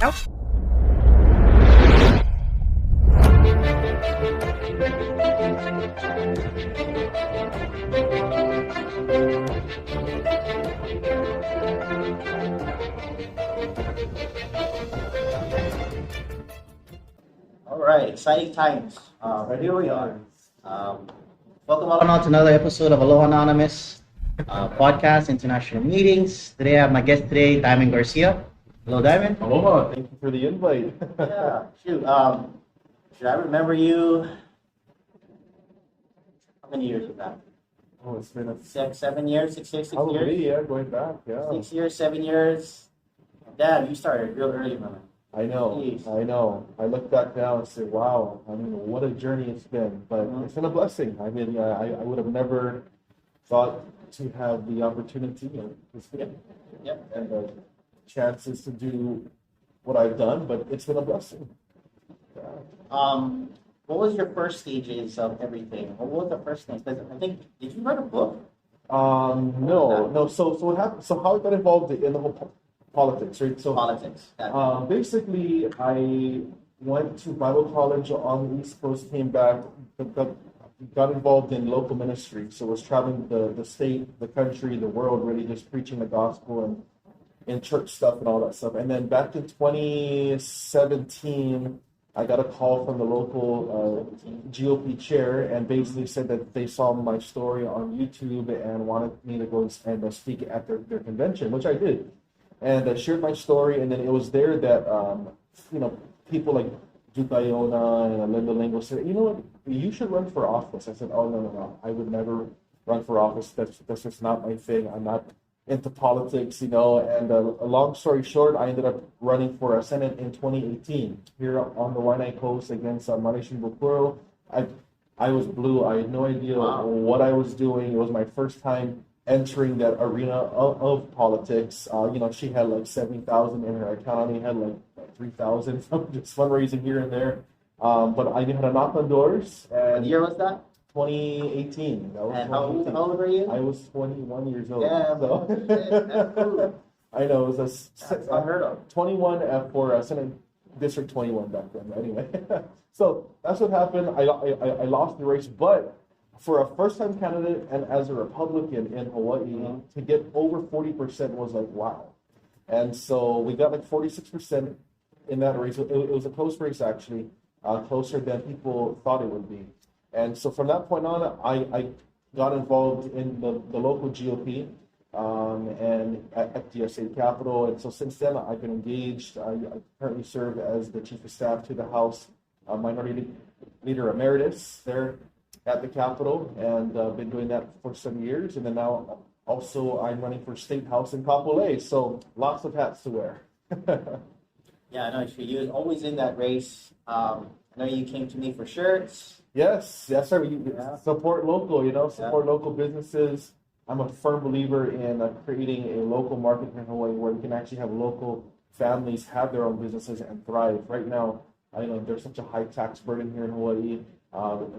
Nope. All right, exciting times. Here we are. Um, Welcome on to another episode of Aloha Anonymous podcast, international meetings. Today I have my guest today, Diamond Garcia. Hello, Diamond. Aloha, thank you for the invite. Yeah, shoot. Should I remember you? How many years was that? Oh, it's been a 7 years, 6 years, 6 years? probably, yeah, going back, yeah. 6 years, 7 years. Dad, you started real early, man. I know, Jeez. I know. I look back now and say, wow, I mean, what a journey it's been. But it's been a blessing. I mean, I would have never thought to have the opportunity Yep. and the chances to do what I've done, but it's been a blessing. Yeah. What was your first stages of everything? What was the first thing? 'Cause I think, did you write a book? No. So what happened? So how I got involved in the whole politics, right? So Politics. basically, I went to Bible college on the East Coast, came back, got involved in local ministry. So was traveling the state, the country, the world, really just preaching the gospel and church stuff and all that stuff. And then back in 2017, I got a call from the local GOP chair and basically said that they saw my story on YouTube and wanted me to go and speak at their convention, which I did. And I shared my story, and then it was there that, people like Duke Iona and Linda Lingo said, you know what, you should run for office. I said, oh, no. I would never run for office. That's just not my thing. I'm not into politics, And a long story short, I ended up running for a Senate in 2018 here on the Waianae Coast against Marishin Bukuro. I was blue. I had no idea what I was doing. It was my first time entering that arena of politics. She had like 70,000 in her account. I only had like 3,000 from just fundraising here and there. But I had a knock on doors. And What year was that? 2018. That was And how 2018. old were you? I was 21 years old. Yeah, So. that's cool. I know it was That's unheard of. 21 for Senate District 21 back then. Anyway, so that's what happened. I lost the race, but for a first-time candidate and as a Republican in Hawaii, to get over 40% was like wow. And so we got like 46% in that race. It was a close race actually, closer than people thought it would be. And so from that point on, I got involved in the local GOP and at the state capitol. And so since then, I've been engaged. I currently serve as the chief of staff to the House Minority Leader Emeritus there at the Capitol, and been doing that for some years. And then now also I'm running for State House in Kapolei. So lots of hats to wear. Yeah, I know. You was always in that race. I know you came to me for shirts. Yes, sir. Support local, support local businesses. I'm a firm believer in creating a local market here in Hawaii where we can actually have local families have their own businesses and thrive. Right now, I know there's such a high tax burden here in Hawaii.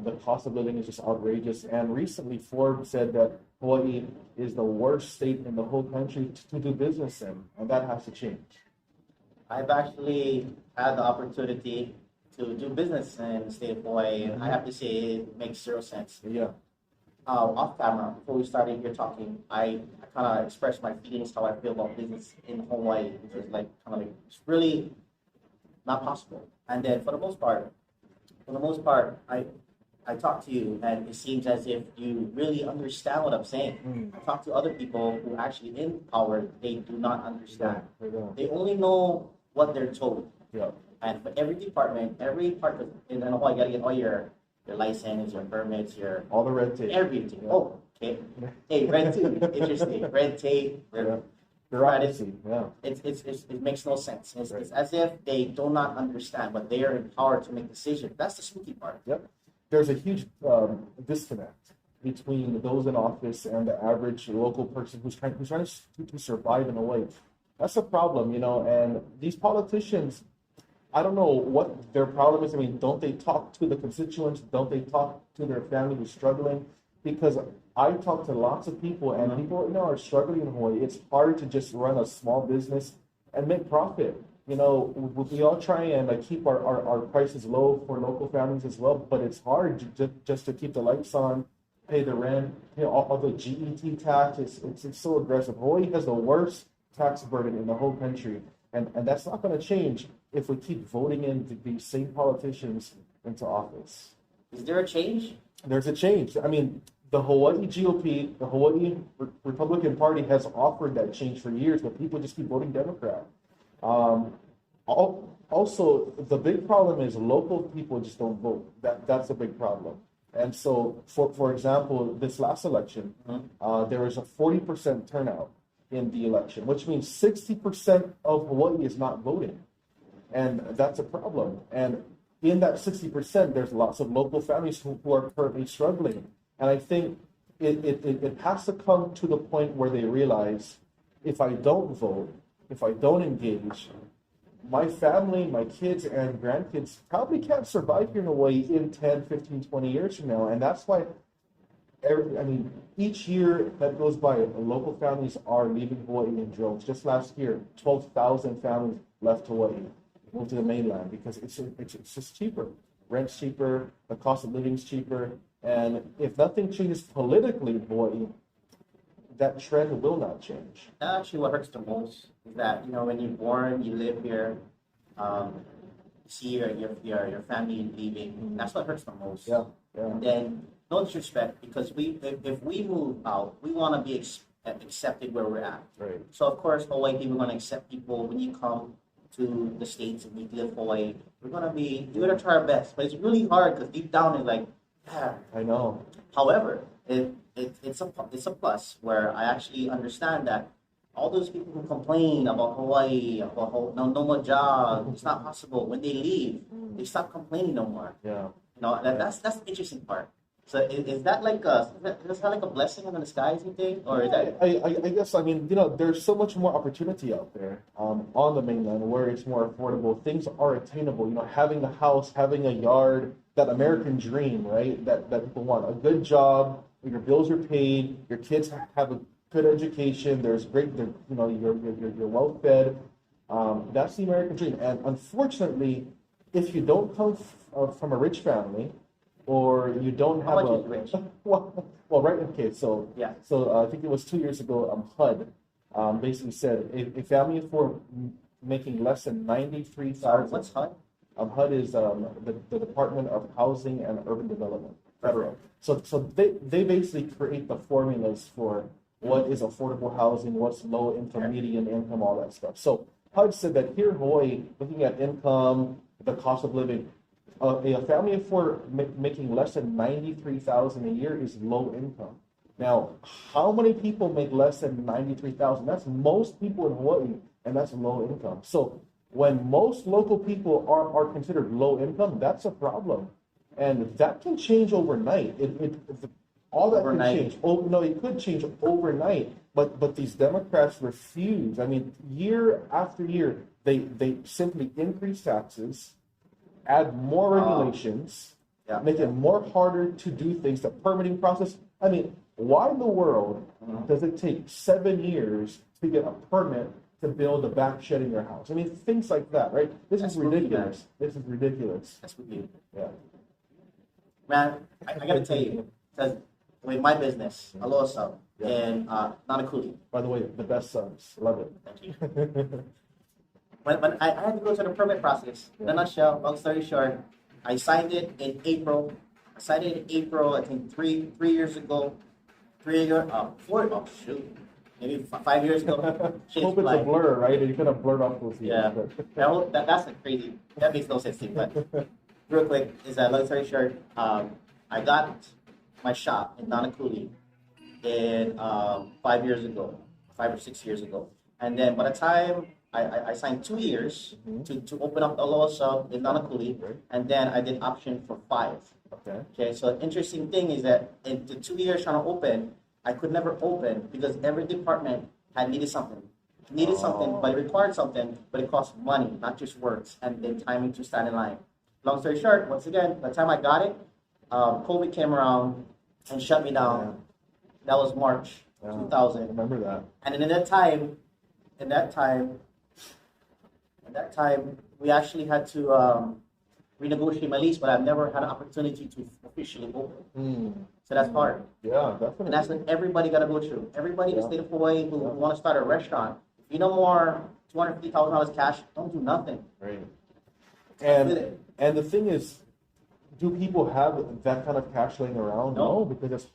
The cost of living is just outrageous. And recently, Forbes said that Hawaii is the worst state in the whole country to do business in, and that has to change. I've actually had the opportunity to do business in the state of Hawaii, and I have to say it makes zero sense. Yeah. Off camera, before we started here talking, I kind of expressed my feelings how I feel about business in Hawaii, which is like kind of like it's really not possible. And then for the most part, I talk to you, and it seems as if you really understand what I'm saying. I talk to other people who actually in power, they do not understand. They only know what they're told. Yeah. And for every department, every part of in Hawaii, you gotta get all your license, your permits, your all the red tape. Everything. Yeah. Oh, okay. Hey, red tape. Interesting. Red tape. Bureaucracy. Yeah. It makes no sense. It's as if they do not understand, but they are empowered to make decisions. That's the spooky part. Yep. There's a huge disconnect between those in office and the average local person who's trying to survive in a way. That's a problem, and these politicians, I don't know what their problem is. I mean, don't they talk to the constituents? Don't they talk to their family who's struggling? Because I talk to lots of people, and people, are struggling in Hawaii. It's hard to just run a small business and make profit. we all try and keep our prices low for local families as well, but it's hard just to keep the lights on, pay the rent, pay all the GET tax. It's so aggressive. Hawaii has the worst tax burden in the whole country, and that's not going to change if we keep voting in these same politicians into office. Is there a change? There's a change. I mean, the Hawaii GOP, the Hawaii Republican Party has offered that change for years, but people just keep voting Democrat. Also, the big problem is local people just don't vote. That's a big problem. And so, for example, this last election, there was a 40% turnout in the election, which means 60% of Hawaii is not voting. And that's a problem. And in that 60%, there's lots of local families who are currently struggling. And I think it has to come to the point where they realize, if I don't vote, if I don't engage, my family, my kids and grandkids probably can't survive here in Hawaii in 10, 15, 20 years from now. And that's why, each year that goes by, local families are leaving Hawaii in droves. Just last year, 12,000 families left Hawaii, moved to the mainland because it's just cheaper. Rent's cheaper, the cost of living is cheaper. And if nothing changes politically in Hawaii, that trend will not change. Actually, what hurts the most is that, when you're born, you live here, see your family leaving. That's what hurts the most. Yeah. And then, no disrespect, because if we move out, we want to be accepted where we're at. Right. So of course, Hawaii people are going to accept people when you come to the States and you live Hawaii. We're going to try our best, but it's really hard because deep down it's like, yeah. I know. However, it's a plus where I actually understand that all those people who complain about Hawaii, about no more jobs, it's not possible. When they leave, they stop complaining no more. Yeah. That's the interesting part. So is that like a blessing in the disguise, you think, or is that? I guess there's so much more opportunity out there on the mainland where it's more affordable. Things are attainable. Having a house, having a yard, that American dream, right? That people want a good job, your bills are paid, your kids have a good education. There's great, you're well fed. That's the American dream. And unfortunately, if you don't come from a rich family, or you don't have How much is rich? well, right. Okay, so Yeah. So I think it was 2 years ago. HUD basically said a family for making less than $93,000. What's HUD? HUD is the Department of Housing and Urban Development, federal. So they basically create the formulas for what is affordable housing, what's low income, median income, all that stuff. So HUD said that here in Hawaii, looking at income, the cost of living, a family for making less than $93,000 a year is low income. Now, how many people make less than $93,000? That's most people in Hawaii, and that's low income. So when most local people are considered low income, that's a problem, and that can change overnight. All that Overnight. can change. Oh no, it could change overnight. But these Democrats refuse. Year after year, they simply increase taxes, add more regulations, make it more harder to do things. The permitting process. Why in the world does it take 7 years to get a permit to build a back shed in your house? Things like that, right? This is ridiculous. This is ridiculous. That's what you. Yeah. Man, I gotta tell you, because with my business, Aloha Sub, in Nanakuli. By the way, the best subs. Love it. Thank you. When I had to go through the permit process, in a nutshell, long story short, I signed it in April. I think three years ago. 5 years ago. Hope it's a blur, right? You could have blurred off those years. Yeah. That's like crazy. That makes no sense to me. But real quick, long story short, I got my shop in Nanakuli in 5 years ago, 5 or 6 years ago. And then by the time I signed 2 years to open up the Aloha Sub in Nanakuli, and then I did option for 5. Okay. So the interesting thing is that in the 2 years trying to open, I could never open because every department needed something, but it required something, but it cost money, not just words, and then timing to stand in line. Long story short, once again, by the time I got it, COVID came around and shut me down. Yeah. That was March 2000. I remember that. And then in that time, At that time, we actually had to renegotiate my lease, but I've never had an opportunity to officially open. So that's hard. Yeah, And definitely. that's what everybody got to go through. Everybody in the Yeah. state of Hawaii who want to start a restaurant, if you know more $250,000 cash, don't do nothing. Right. That's it. And the thing is, do people have that kind of cash laying around? No. No, because it's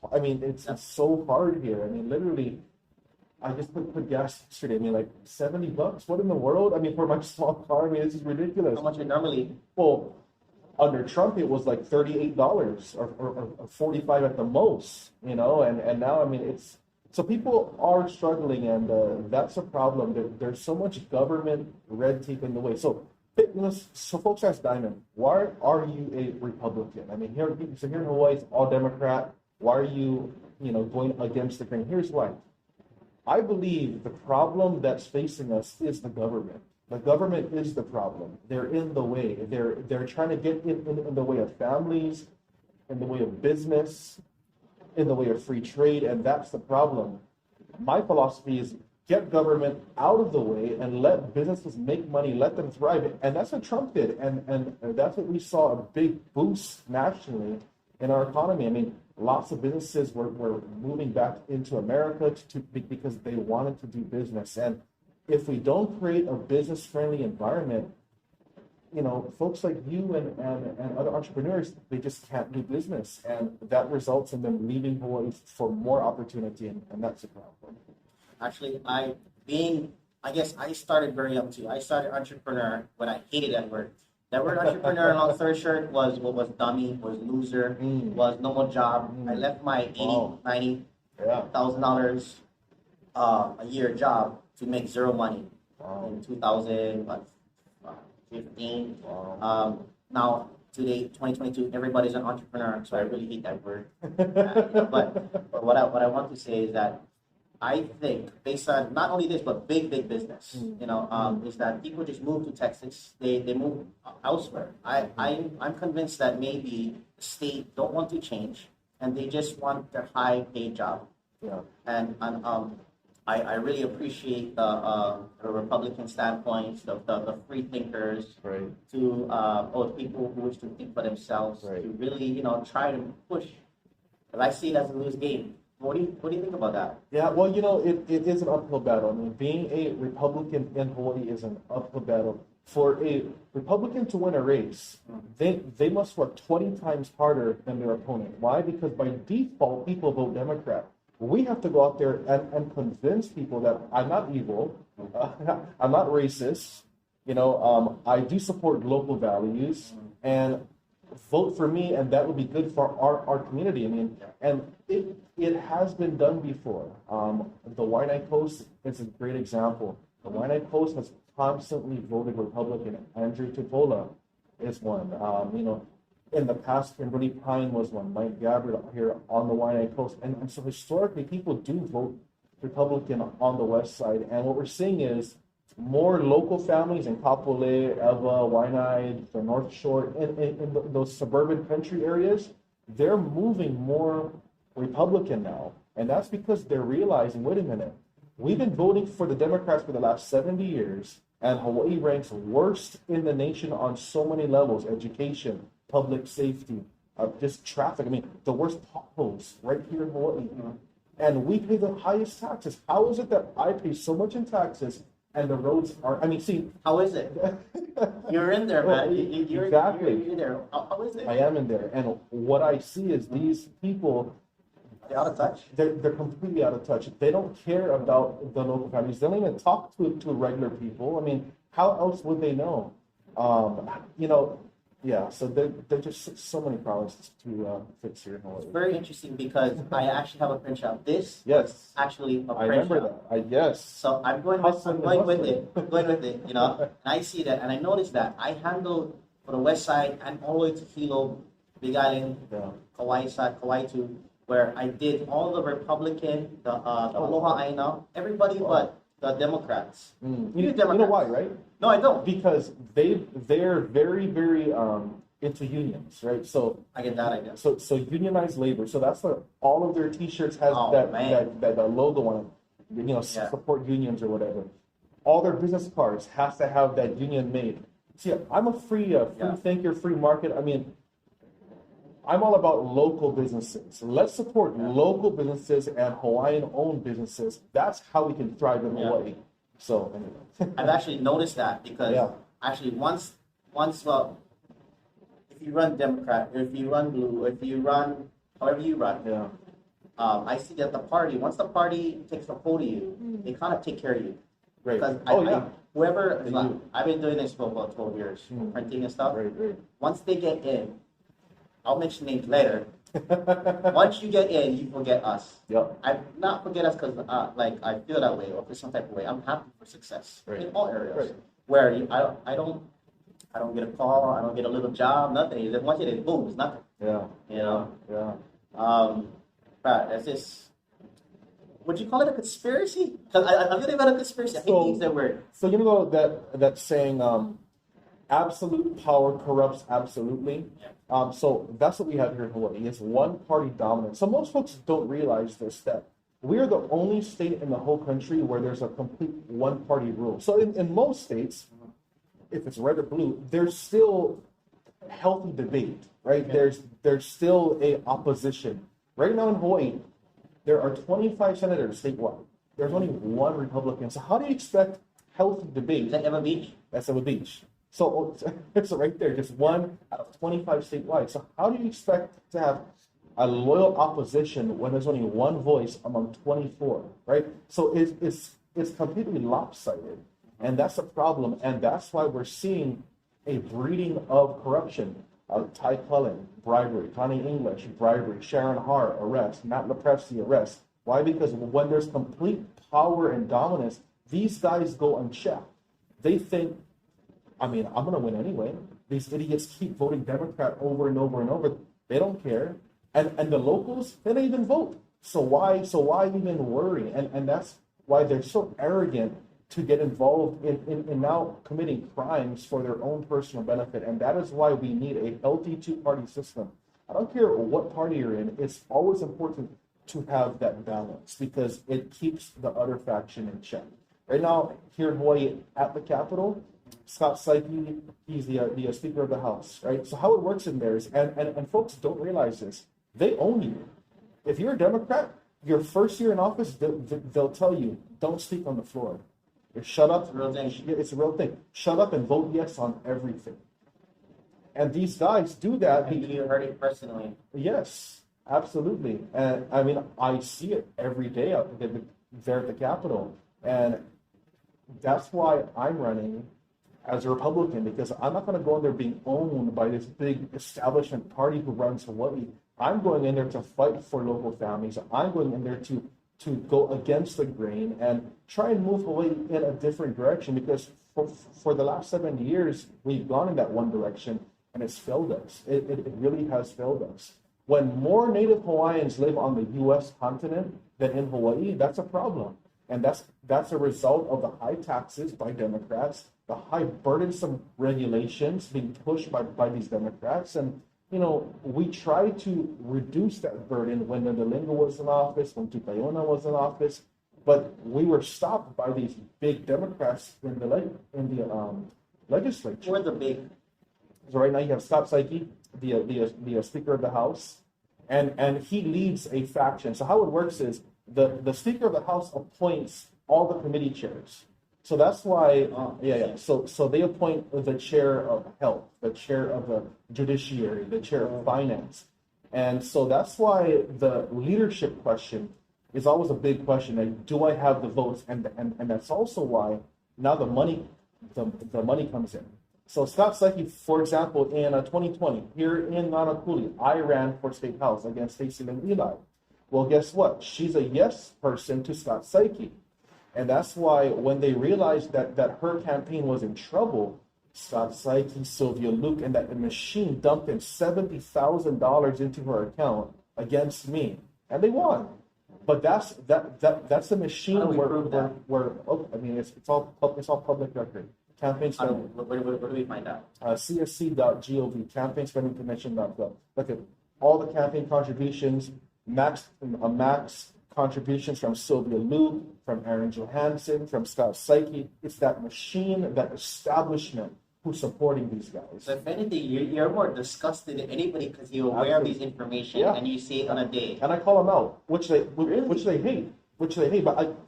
so hard here. I mean, literally, I just put gas yesterday. I mean, like $70. What in the world? I mean, for my small car, I mean, this is ridiculous. How much it normally? Well, under Trump, it was like $38 or 45 at the most, you know, and now, I mean, it's so people are struggling, and that's a problem. There's so much government red tape in the way. So, you know, so folks ask Diamond, why are you a Republican? I mean, here in Hawaii, it's all Democrat. Why are you, going against the grain? Here's why. I believe the problem that's facing us is the government. The government is the problem. They're in the way. They're trying to get in the way of families, in the way of business, in the way of free trade, and that's the problem. My philosophy is get government out of the way and let businesses make money, let them thrive. And that's what Trump did. And that's what we saw, a big boost nationally in our economy. I mean, lots of businesses were moving back into America because they wanted to do business. And if we don't create a business-friendly environment, folks like you and other entrepreneurs, they just can't do business. And that results in them leaving Hawaii for more opportunity, and that's a problem. Actually, I guess I started very young too. I started entrepreneur when I hated that word. That word entrepreneur, long story short, was what was dummy, was loser, was no more job. I left my $90,000 a year job to make zero money in 2015. Now, today, 2022, everybody's an entrepreneur, so I really hate that word. But what I want to say is that I think, based on not only this, but big business, is that people just move to Texas. They move elsewhere. I'm convinced that maybe the state don't want to change, and they just want their high paid job. Yeah. And I really appreciate the Republican standpoints, the free thinkers, Right. to people who wish to think for themselves, Right. to really try to push. But I see it as a lose game. What do you think about that? Yeah, well, it is an uphill battle. I mean, being a Republican in Hawaii is an uphill battle. For a Republican to win a race, they must work 20 times harder than their opponent. Why? Because by default, people vote Democrat. We have to go out there and convince people that I'm not evil, I'm not racist, I do support local values, and vote for me, and that would be good for our community. I mean, and it has been done before. The Waianae Coast is a great example. The Waianae Coast has constantly voted Republican. Andrew Tupola is one. In the past, Kimberly Pine was one. Mike Gabbard here on the Waianae Coast. And so historically, people do vote Republican on the west side. And what we're seeing is more local families in Kapolei, Eva, Waianae, the North Shore, in those suburban country areas, they're moving more Republican now. And that's because they're realizing, wait a minute, we've been voting for the Democrats for the last 70 years, and Hawaii ranks worst in the nation on so many levels: education, public safety, just traffic. I mean, the worst potholes right here in Hawaii. And we pay the highest taxes. How is it that I pay so much in taxes and the roads are, How is it? You're in there, man. You're, exactly. You're there. How is it? I am in there. And what I see is these people, They're out of touch. they're completely out of touch. They don't care about the local families. They don't even talk to regular people. I mean, how else would they know? Yeah, so there's just so many problems to fix here in Hawaii. It's very interesting because I actually have a print shop. This Yes, actually a I print remember shop. that. Yes. So I'm going with it. I'm going with it, And I see that, and I noticed that I handled for the west side and all the way to Hilo, Big Island, Kauai side, Kauai 2, where I did all the Republican, the Aloha Aina, everybody but the Democrats. You know why, right? No, I don't. Because they're very, very into unions, right? So I get that, I guess. So unionized labor. So that's what all of their T-shirts has that logo on it. Support unions or whatever. All their business cards has to have that union made. See, I'm a free thinker, free market. I mean, I'm all about local businesses. Let's support local businesses and Hawaiian-owned businesses. That's how we can thrive in Hawaii. So, anyway. I've actually noticed that because actually once, well, if you run Democrat, or if you run Blue, or if you run however you run, I see that once the party takes a hold of you, they kind of take care of you. Right. Because I've been doing this for about 12 years, printing and stuff. Right. Once they get in, I'll mention names later. Once you get in, you forget us. Yep. I not forget us because I feel that way or for some type of way. I'm happy for success in all areas. Where I don't get a call, I don't get a little job, nothing. Once it is boom, it's nothing. Yeah. You know. Yeah. But it's just. Would you call it a conspiracy? Because I'm really about a conspiracy. I hate to use that word. So you know that saying, absolute power corrupts absolutely. Yeah. So that's what we have here in Hawaii. It's one party dominance. So most folks don't realize this, that we are the only state in the whole country where there's a complete one party rule. So in most states, if it's red or blue, there's still healthy debate, right? Okay. There's still a opposition. Right now in Hawaii, there are 25 senators statewide. There's only one Republican. So how do you expect healthy debate? Is that Eva Beach? That's Eva Beach. So it's right there, just one out of 25 statewide. So how do you expect to have a loyal opposition when there's only one voice among 24, right? So it's completely lopsided, and that's a problem, and that's why we're seeing a breeding of corruption. Ty Cullen, bribery. Connie English, bribery. Sharon Har, arrest. Matt LaPresti, arrest. Why? Because when there's complete power and dominance, these guys go unchecked. They think, I mean, I'm going to win anyway. These idiots keep voting Democrat over and over and over. They don't care. And the locals, they don't even vote. So why even worry? And that's why they're so arrogant to get involved in now committing crimes for their own personal benefit. And that is why we need a healthy two-party system. I don't care what party you're in, it's always important to have that balance because it keeps the other faction in check. Right now, here in Hawaii at the Capitol, Scott Psyche, he's the Speaker of the House, right? So how it works in there is, and folks don't realize this, they own you. If you're a Democrat, your first year in office, they'll tell you, don't speak on the floor. Shut up. It's a real thing. It's a real thing. Shut up and vote yes on everything. And these guys do that. And you heard it personally. Yes, absolutely. And I mean, I see it every day out there at the Capitol. And that's why I'm running as a Republican, because I'm not going to go in there being owned by this big establishment party who runs Hawaii. I'm going in there to fight for local families. I'm going in there to go against the grain and try and move Hawaii in a different direction, because for the last 70 years, we've gone in that one direction and it's failed us. It really has failed us. When more Native Hawaiians live on the U.S. continent than in Hawaii, that's a problem. And that's a result of the high taxes by Democrats, the high burdensome regulations being pushed by these Democrats. And you know, we tried to reduce that burden when Linda was in office, when Tupaiona was in office, but we were stopped by these big Democrats in the legislature. We're the big. So right now you have Scott Psyche, the Speaker of the House, and he leads a faction. So how it works is the Speaker of the House appoints all the committee chairs. So that's why, So they appoint the chair of health, the chair of the judiciary, the chair of finance, and so that's why the leadership question is always a big question. Like, do I have the votes? And that's also why now the money comes in. So Scott Psyche, for example, in 2020 here in Nanakuli, I ran for state house against Stacey Lynn Eli. Well, guess what? She's a yes person to Scott Psyche. And that's why when they realized that her campaign was in trouble, Scott Psyche, Sylvia Luke, and that machine dumped in $70,000 into her account against me, and they won. But that's a machine where I mean it's all public record. Campaign spending. Where do we find out? CSC.gov, campaignspendingcommission.gov. Look at all the campaign contributions, max contributions from Sylvia Luke, from Aaron Johansson, from Scott Psyche. It's that machine, that establishment who's supporting these guys. So if anything, you're more disgusted than anybody because you're aware of these information and you see it on a day. And I call them out, which they hate. But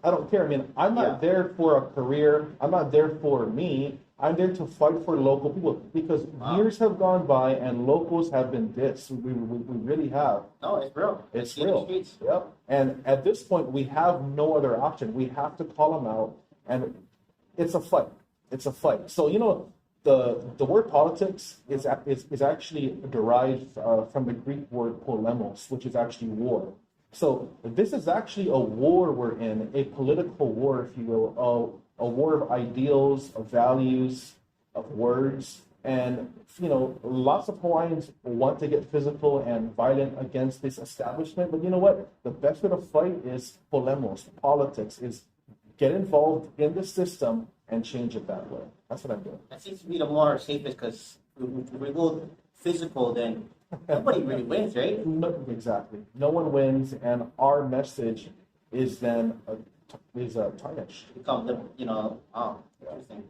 I don't care. I mean, I'm not there for a career. I'm not there for me. I'm there to fight for local people because years have gone by and locals have been dissed. We really have. No, it's real. It's real. Yep. And at this point, we have no other option. We have to call them out, and it's a fight. It's a fight. So the word politics is actually derived from the Greek word polemos, which is actually war. So this is actually a war we're in, a political war, if you will, a war of ideals, of values, of words. And, lots of Hawaiians want to get physical and violent against this establishment. But you know what? The best way to fight is polemos, politics, is get involved in the system and change it that way. That's what I'm doing. That seems to be the more safest because if we go physical, then nobody really wins, right? No, exactly. No one wins, and our message is then tarnished. Become interesting.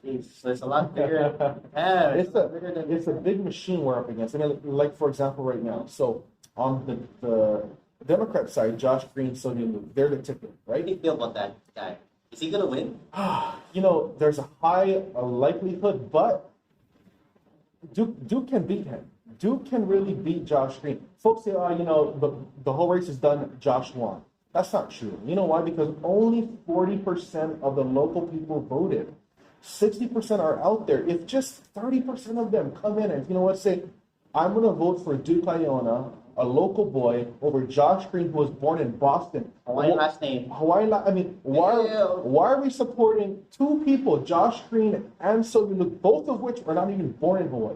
Jeez, so it's a lot bigger. Yeah, it's a big machine we're up against. I mean, like for example, right now. So on the Democrat side, Josh Green, Sonia Luke, they're the ticket, right? How do you feel about that guy? Is he gonna win? There's a high likelihood, but Duke can beat him. Duke can really beat Josh Green. Folks say, the whole race is done, Josh won. That's not true. You know why? Because only 40% of the local people voted. 60% are out there. If just 30% of them come in and, say, I'm going to vote for Duke Iona, a local boy, over Josh Green, who was born in Boston. Hawaiian last name. Why are we supporting two people, Josh Green and Sylvia Luke, both of which are not even born in Hawaii?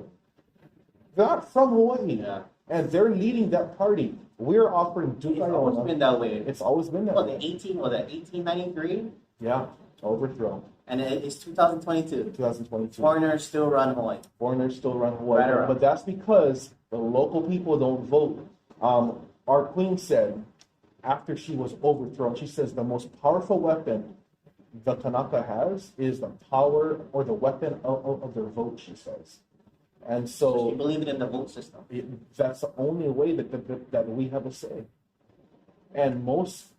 They're not from Hawaii. Yeah. And they're leading that party. We're offering Duke Iona. It's always been that way. It's always been that way. 1893? Yeah, overthrow. And it's 2022. 2022. Foreigners still run Hawaii. Right, but that's because the local people don't vote. Our queen said, after she was overthrown, she says the most powerful weapon the Kanaka has is the power or the weapon of their vote, she says. And so you believe in the vote system. That's the only way that we have a say. And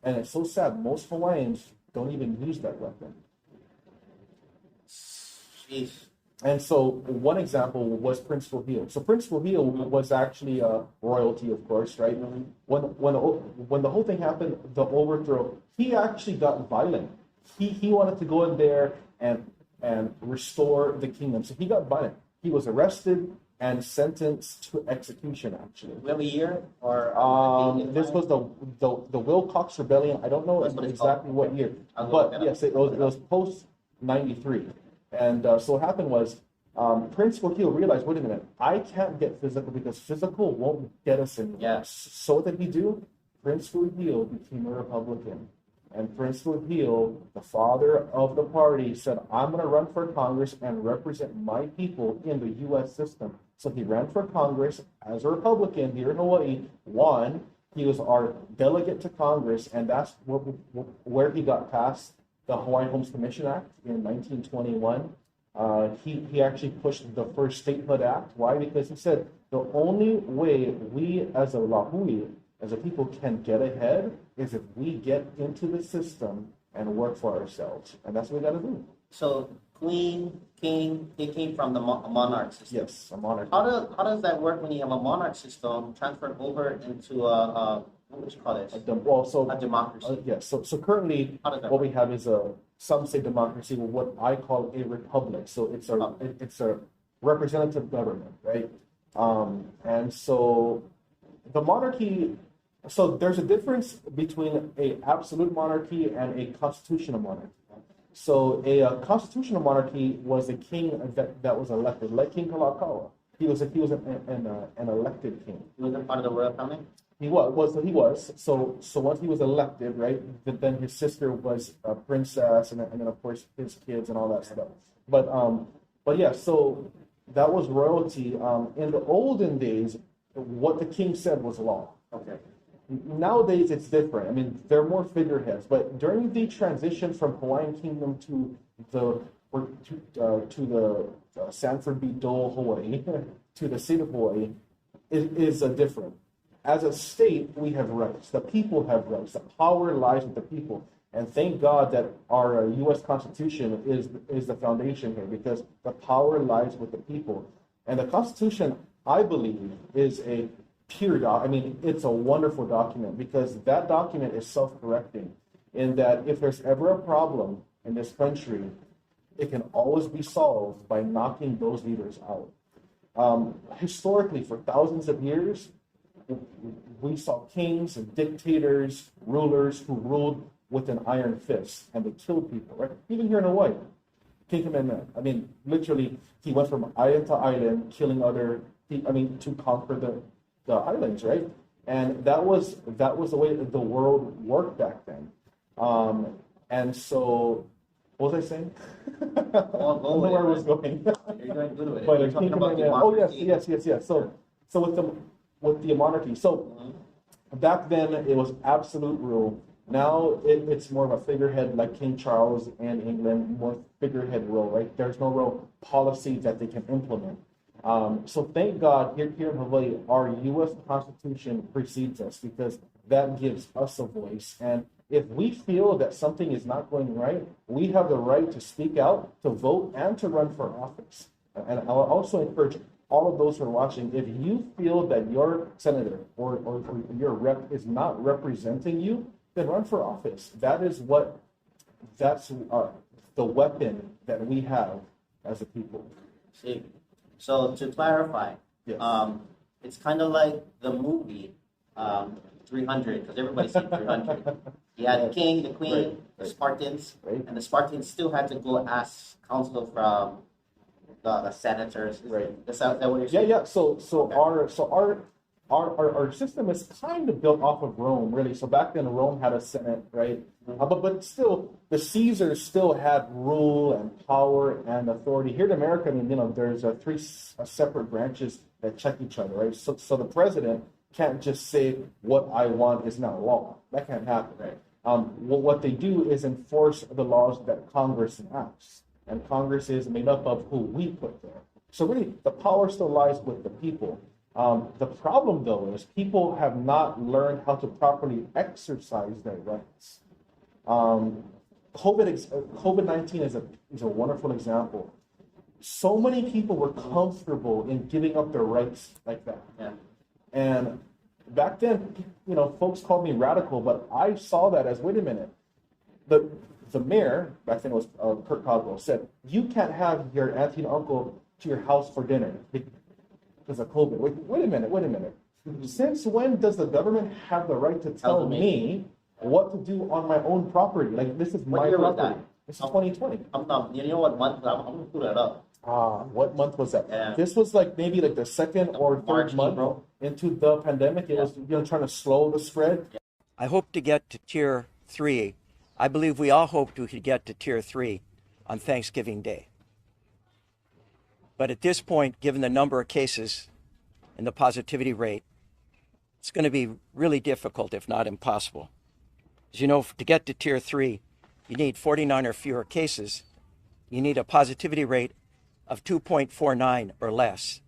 it's so sad, most Hawaiians don't even use that weapon. Jeez. And so one example was Prince Fahil. So Prince Fahil was actually royalty, of course, right? When the whole thing happened, the overthrow, he actually got violent. He wanted to go in there and restore the kingdom. So he got violent. He was arrested and sentenced to execution, actually. We have a year? Or this was the Wilcox Rebellion. I don't know exactly what year. But yes, it was post 93. And so what happened was Prince Fahil realized, wait a minute, I can't get physical because physical won't get us in. Yeah. So what did he do? Prince Fahil became a Republican. And Prince Fahil, the father of the party, said, I'm going to run for Congress and represent my people in the U.S. system. So he ran for Congress as a Republican here in Hawaii, won. He was our delegate to Congress, and that's where he got passed the Hawaii Homes Commission Act in 1921. He actually pushed the first statehood act. Why? Because he said the only way we as a Lahui, as a people, can get ahead is if we get into the system and work for ourselves. And that's what we got to do. So queen, king, they came from the monarch system. Yes, a monarch. How does that work when you have a monarch system transferred over into a what would you call it? A democracy. Yes. So currently, what we have is some say democracy, what I call a republic. So it's a representative government, right? And so the monarchy. So there's a difference between a absolute monarchy and a constitutional monarchy. So a constitutional monarchy was a king that was elected, like King Kalakaua. He was an elected king. He wasn't part of the royal family. He was. So once he was elected, right, then his sister was a princess, and then of course his kids and all that stuff. But yeah, so that was royalty. In the olden days, what the king said was law. Okay. Nowadays, it's different. I mean, they're more figureheads. But during the transition from Hawaiian Kingdom to the Sanford B. Dole, Hawaii, to the state of Hawaii, is a different. As a state, we have rights. The people have rights. The power lies with the people. And thank God that our U.S. Constitution is the foundation here, because the power lies with the people. And the Constitution, I believe, is a pure doc. I mean, it's a wonderful document, because that document is self-correcting, in that if there's ever a problem in this country, it can always be solved by knocking those leaders out. Historically, for thousands of years, we saw kings and dictators, rulers who ruled with an iron fist, and they killed people, right? Even here in Hawaii, King Kamehameha. I mean, literally, he went from island to island, killing other people, to conquer the islands, right? And that was the way that the world worked back then. And so, what was I saying? I don't know where I was going. You're going good with it. But You're talking about democracy. Oh, yes. So with the monarchy. So back then it was absolute rule. Now it's more of a figurehead, like King Charles and England, more figurehead role, right? There's no real policy that they can implement. So thank God here in Hawaii, our U.S. Constitution precedes us, because that gives us a voice. And if we feel that something is not going right, we have the right to speak out, to vote, and to run for office. And I'll also encourage all of those who are watching, if you feel that your senator or your rep is not representing you, then run for office. That's the weapon that we have as a people. See, so to clarify, Yes. it's kind of like the movie 300, because everybody's seen 300. You had the king, the queen, Right. the Spartans, Right. and the Spartans still had to go ask counsel from the senators. Right. Is that what you're saying? Yeah. So our system is kind of built off of Rome, really. So back then, Rome had a senate, right? But still, the Caesars still had rule and power and authority. Here in America, I mean, there's three separate branches that check each other, right? So the president can't just say what I want is not law. That can't happen, right? What they do is enforce the laws that Congress enacts, and Congress is made up of who we put there. So really, the power still lies with the people. The problem, though, is people have not learned how to properly exercise their rights. COVID-19 is a wonderful example. So many people were comfortable in giving up their rights like that. Yeah. And back then, folks called me radical, but I saw that as, wait a minute. The mayor, back then it was Kurt Caldwell, said, you can't have your auntie and uncle to your house for dinner because of COVID. Wait a minute. Since when does the government have the right to tell me what to do on my own property? Like, this is What my year was property. that? This is 2020. You know what month? I'm going to put it up. What month was that? Yeah. This was maybe the second or third March, month April. into the pandemic. It was trying to slow the spread. I hope to get to tier 3. I believe we all hoped we could get to tier 3 on Thanksgiving Day. But at this point, given the number of cases and the positivity rate, it's going to be really difficult, if not impossible. As you know, to get to tier 3, you need 49 or fewer cases. You need a positivity rate of 2.49 or less.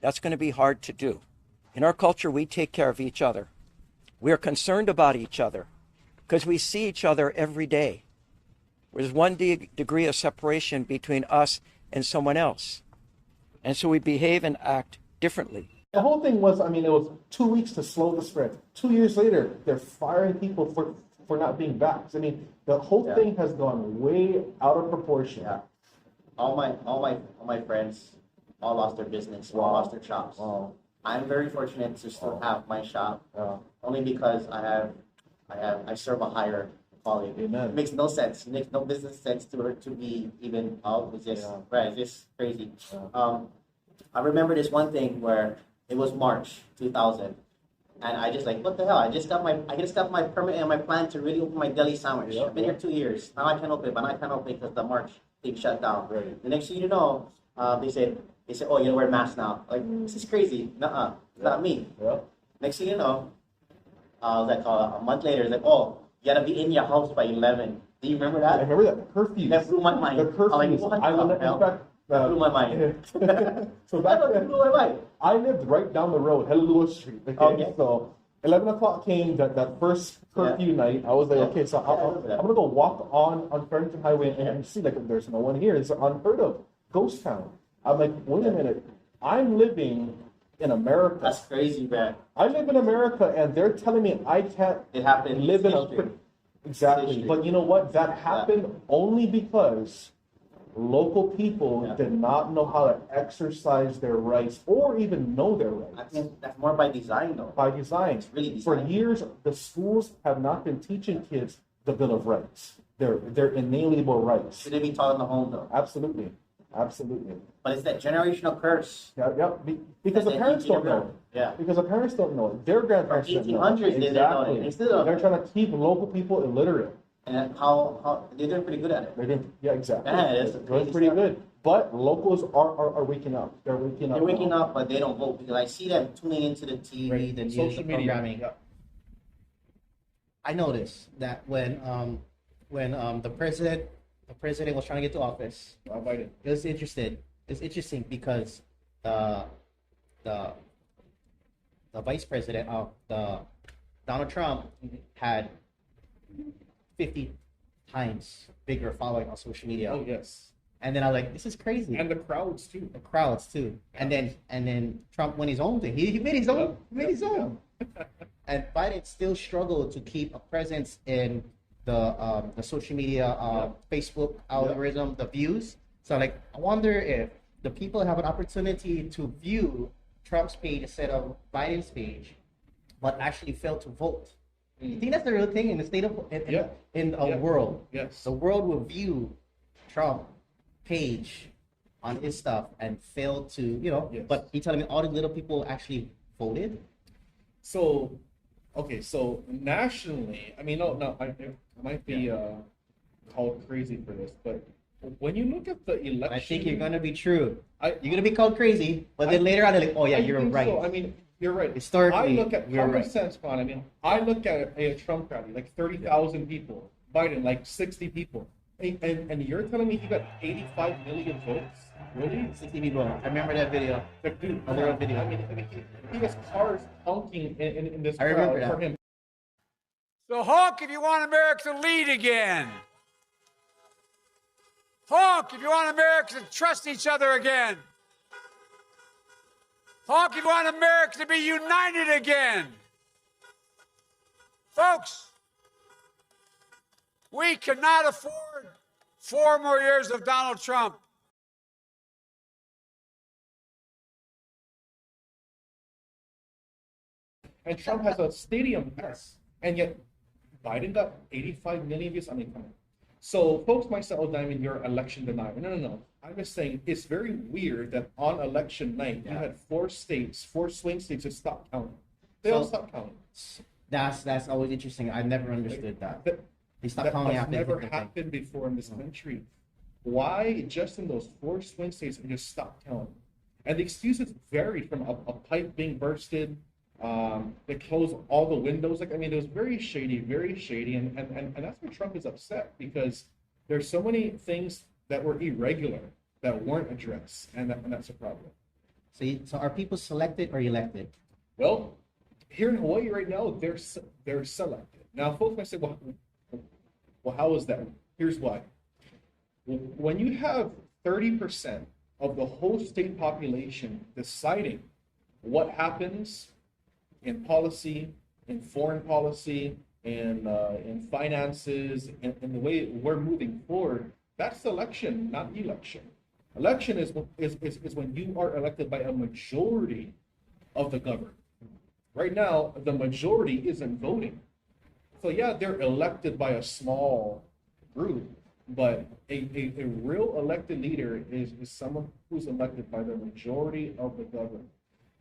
That's going to be hard to do. In our culture, we take care of each other. We are concerned about each other because we see each other every day. There's one degree of separation between us and someone else. And so we behave and act differently. The whole thing was, it was 2 weeks to slow the spread. 2 years later, they're firing people for not being vaxxed. The whole thing has gone way out of proportion. Yeah. All my friends all lost their business, all lost their shops. Wow. I'm very fortunate to still have my shop, only because I serve a higher quality. Amen. It makes no sense. It makes no business sense to be even it's just right. It's just crazy. I remember this one thing where it was March 2000, and I just what the hell? I just got my permit and my plan to really open my deli sandwich. I've been here 2 years. Now I can't open it, but I can't open it because the March thing shut down. Right. The next thing you know, they said, oh, you gotta wear a mask now. This is crazy. Nuh-uh. It's not me. Yeah. Next thing you know, like a month later, it's like, oh, you gotta be in your house by 11. Do you remember I that? remember that curfew. That blew my mind. The I'm curfews. like, what I the in hell? fact, That blew my mind. so back That then, blew my mind. I lived right down the road, Hello Street. Okay, Okay. so 11 o'clock came that first curfew night. I was like, okay, so I'm gonna go walk on Farrington Highway and see like there's no one here. It's unheard of, ghost town. I'm like, wait a minute, I'm living in America. That's crazy, man. I live in America, and they're telling me I can't It happened. live in History. exactly. History. But you know what? That happened only because local people did not know how to exercise their rights or even know their I rights think that's more by design, though. by design. It's really For design. years, the schools have not been teaching kids the Bill of Rights, their inalienable rights. Should they be taught in the home, though? Absolutely, absolutely. But it's that generational curse. Yeah. Because the That parents don't 1800 know. Yeah. Because the parents don't know it. Their grandparents don't know. 1800s, they didn't know it. They still don't They're know. trying to keep local people illiterate. And how they're doing pretty good at it. They didn't. Yeah, exactly. Yeah, that's They're doing crazy pretty stuff. good. But locals are waking up. They're waking up. They're waking now. up, but they don't vote because I see them tuning into the TV, Right. the news, Social the media. programming. Yeah. I noticed that when the president was trying to get to office, I'll bite it. it was interested. It's interesting because the the vice president of the Donald Trump had 50 times bigger following on social media. Oh yes. And then I was like, this is crazy. And the crowds too. The crowds too. And then Trump went his own thing. He made his own. He made his own. And Biden still struggled to keep a presence in the social media, Facebook algorithm, the views. So like, I wonder if the people have an opportunity to view Trump's page instead of Biden's page, but actually fail to vote. You think that's the real thing in the state of in a world? Yes. The world will view Trump page on his stuff and fail to, Yes. but you telling me all the little people actually voted? So, okay, so nationally, I mean, I might be called crazy for this, but when you look at the election, I think you're gonna be true. I- You're gonna be called crazy, but then later on they're like, oh yeah, I you're think right. so. I mean, you're right. Historically, I look at you're common right. sense, Con. I mean, I look at a Trump rally, like 30,000 people. Biden, like 60 people. And you're telling me he got 85 million votes? Really? 60 people. I remember that video. Like, dude, A little video. I mean, he has cars honking in this I remember crowd for that. him. So honk if you want America to lead again. Honk if you want America to trust each other again. Honk if you want America to be united again. Folks, we cannot afford 4 more years of Donald Trump. And Trump has a stadium pass, and yet Biden got 85 million views. I mean, come on. So folks might say, "Oh, Diamond, you're election denier." No. I'm just saying it's very weird that on election night you had 4 states, 4 swing states that stopped counting. They all So- stopped counting. That's always interesting. I never understood that. They stopped That counting has after they never hit the thing. happened before in this country. Why just in those 4 swing states they just stopped counting? And the excuses varied from a pipe being bursted. They closed all the windows. Like, I mean, it was very shady, and that's where Trump is upset because there's so many things that were irregular that weren't addressed, and that's a problem. So are people selected or elected? Well, here in Hawaii right now, they're selected. Now, folks might say, well, how is that? Here's why. When you have 30% of the whole state population deciding what happens in policy, in foreign policy, in finances, and the way we're moving forward, that's election, not election. Election is when you are elected by a majority of the governed. Right now, the majority isn't voting. So yeah, they're elected by a small group, but a real elected leader is someone who's elected by the majority of the governed.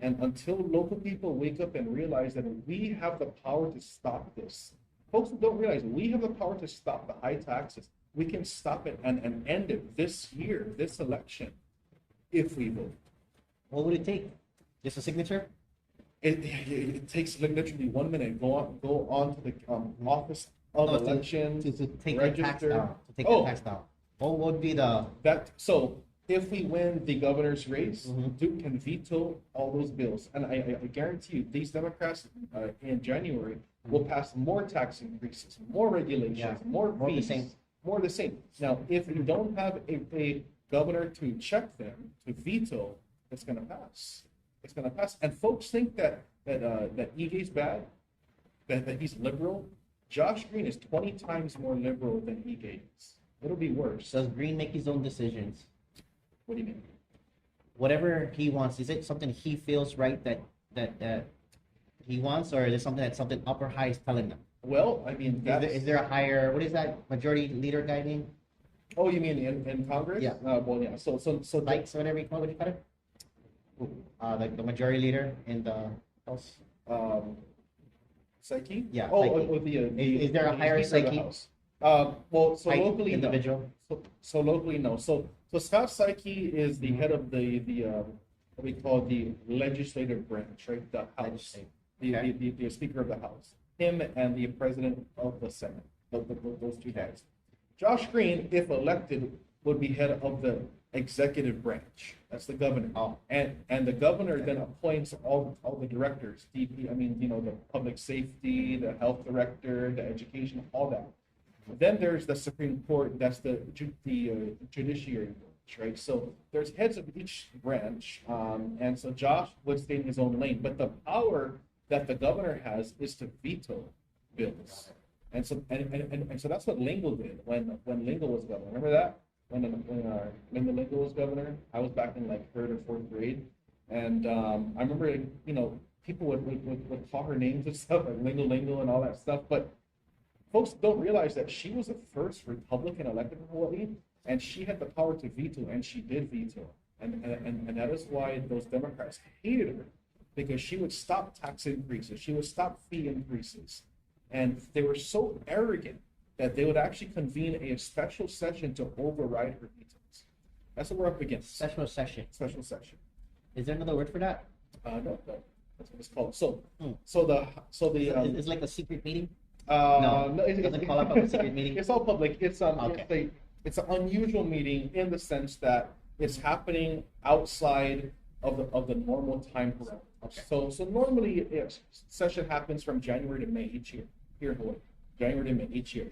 And until local people wake up and realize that we have the power to stop this, folks who don't realize we have the power to stop the high taxes. We can stop it and end it this year, this election, if we vote. What would it take? Just a signature? It takes literally 1 minute. Go on to the office of No, election to take the tax register. down. To take Oh. the tax down. What would be the That so if we win the governor's race, Mhm. Duke can veto all those bills, and I guarantee you, these Democrats in January will pass more tax increases, more regulations, Yeah. more More the fees, same. more the same. Now, if we don't have a governor to check them, to veto, it's going to pass. It's going to pass. And folks think that Ige's bad, that he's liberal. Josh Green is 20 times more liberal than Ige is. It'll be worse. does Green make his own decisions? What do you mean? Whatever he wants, is it something he feels right that he wants, or is it something upper high is telling them? Well, I mean, Is there a higher, what is that majority leader guy name? Oh, you mean in Congress? Yeah. Well, yeah. So Likes or whatever you call it? Like the majority leader in the House. Psyche? Yeah, Oh, Psyche. Is there a the higher Speaker of the Psyche? House. Well, so Height, locally, no. individual. So locally, no. So Scott Psyche is the head of the what we call the legislative branch, right? The House, Legislative. the, Okay. the Speaker of the House, him and the President of the Senate. Those two guys. Josh Green, if elected, would be head of the executive branch. That's the governor. Oh. And the governor then appoints all the directors, DP, I mean, the public safety, the health director, the education, all that. Then there's the Supreme Court, that's the judiciary branch, right? So there's heads of each branch, and so Josh would stay in his own lane. But the power that the governor has is to veto bills. And so that's what Lingle did when Lingle was governor. Remember that? When Linda Lingle was governor, I was back in like 3rd or 4th grade, and I remember people would call her names and stuff like Lingle and all that stuff, but folks don't realize that she was the first Republican elected in Hawaii, and she had the power to veto, and she did veto, and that is why those Democrats hated her, because she would stop tax increases, she would stop fee increases, and they were so arrogant that they would actually convene a special session to override her vetoes. That's what we're up against. Special session. Special session. Is there another word for that? No, that's what it's called. So It's like a secret meeting. no, It doesn't call up a secret meeting. It's all public. Okay. It's an unusual meeting in the sense that it's happening outside of the normal time horizon. Okay. So normally session happens from January to May each year here in Hawaii. January to May each year.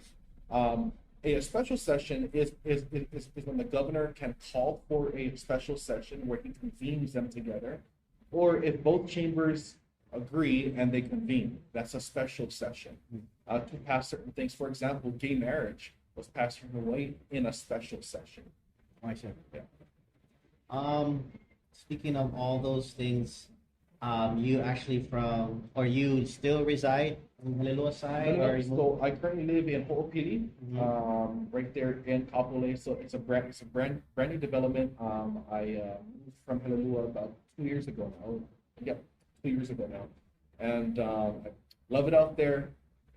A special session is when the governor can call for a special session where he convenes them together, or if both chambers agree and they convene, that's a special session to pass certain things. For example, gay marriage was passed in Hawaii in a special session. I see. Yeah. Speaking of all those things, you you still reside in Halilua side, or you So I currently live in Ho'opili, right there in Kapolei. So it's a brand new development. I moved from Halilua about 2 years ago now. Yep, 2 years ago now, and I love it out there.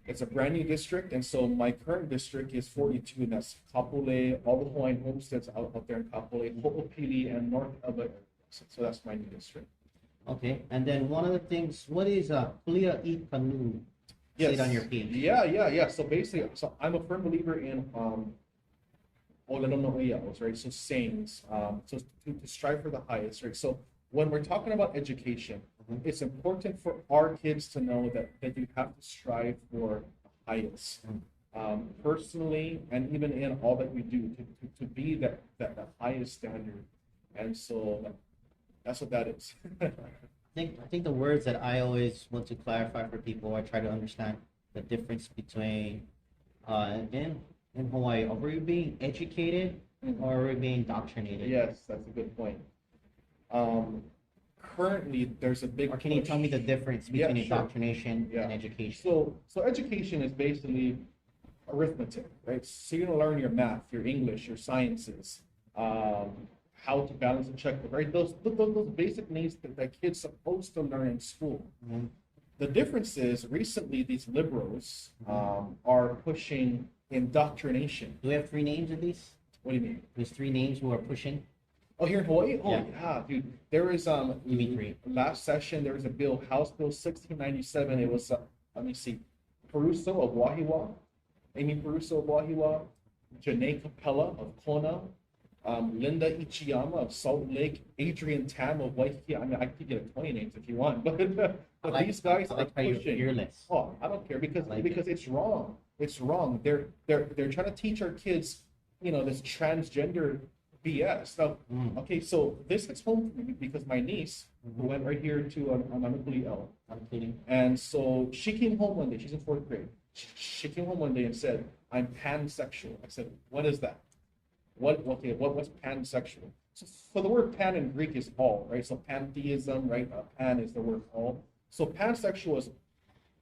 It's a brand new district, and so my current district is 42, and that's Kapolei, all the Hawaiian homesteads out there in Kapolei, Ho'opili, and North Aba. So that's my new district. Okay, and then one of the things, what is Kulia I Kanu? Say it on your page. Yeah. So basically, I'm a firm believer in Olenono'eaos, right? So sayings, so to strive for the highest, right? So when we're talking about education, it's important for our kids to know that you have to strive for the highest, personally, and even in all that we do, to be that highest standard. And so that's what that is. I think the words that I always want to clarify for people, I try to understand the difference between in Hawaii, are we being educated or are we being indoctrinated? Yes, that's a good point. Currently, there's a big. Or can you tell me the difference between Yeah, sure. indoctrination Yeah. and education? So education is basically arithmetic, right? So you're gonna learn your math, your English, your sciences, how to balance a checkbook, right? Those basic needs that kids supposed to learn in school. Mhm. The difference is recently these liberals are pushing indoctrination. Do we have three names of these? What do you mean? There's three names who are pushing. Oh, here in Hawaii? Oh, Yeah. yeah, dude. There is EV3. last session there was a bill, House Bill 1697. It was let me see, Peruso of Wahiwa, Amy Peruso of Wahiwa, Janae Capella of Kona, Linda Ichiyama of Salt Lake, Adrian Tam of Waikiki. I mean, I could get 20 names if you want, but, these guys I are like how you're pushing. fearless. Oh, I don't care because I like because it's wrong. It's wrong. They're trying to teach our kids, this transgender BS. So, okay, so this hits home for me because my niece who went right here to L. I'm kidding. And so she came home one day. She's in fourth grade. She came home one day and said, "I'm pansexual." I said, "What is that? What's pansexual?" So the word pan in Greek is all, right? So pantheism, right? Pan is the word all. So pansexual is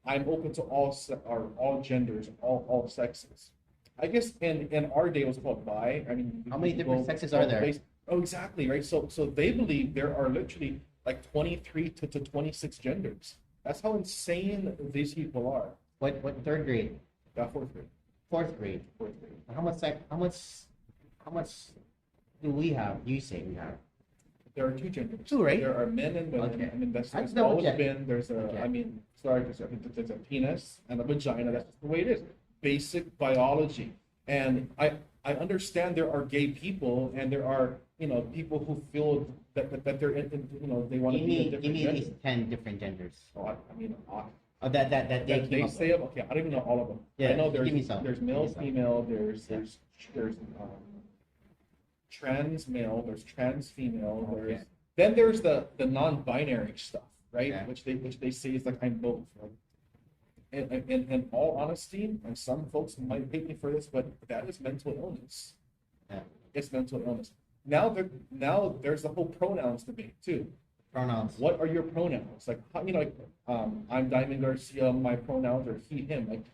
I'm open to all genders, all sexes. I guess in our day it was called bi. I mean, How many different sexes are there? Oh, exactly, right. So they believe there are literally like 23 to 26 genders. That's how insane these people are. What third grade? Fourth grade. Fourth grade. Fourth grade. How much do we have? You say we have. There are two genders. Two, right? There are men and women. Okay. I mean, that's That's there's always double check. been. There's a. Okay. I mean, sorry, there's a penis and a vagina. That's just the way it is. Basic biology. And I understand there are gay people and there are people who feel that they're they want to be a Give different me at gender. least 10 different genders. Oh, I mean, Oh, that they that came they up say with. okay. I don't even know all of them. Yeah, I know give me some. there's Give me male, some. female. Yeah. There's trans male. There's trans female. Okay. There's the non-binary stuff, right? Yeah. Which they say is like I'm both. Right? In all honesty, and some folks might hate me for this, but that is mental illness. Yeah. It's mental illness. Now there's the whole pronouns debate too. Pronouns. What are your pronouns? Like I'm Diamond Garcia. My pronouns are he him. Like,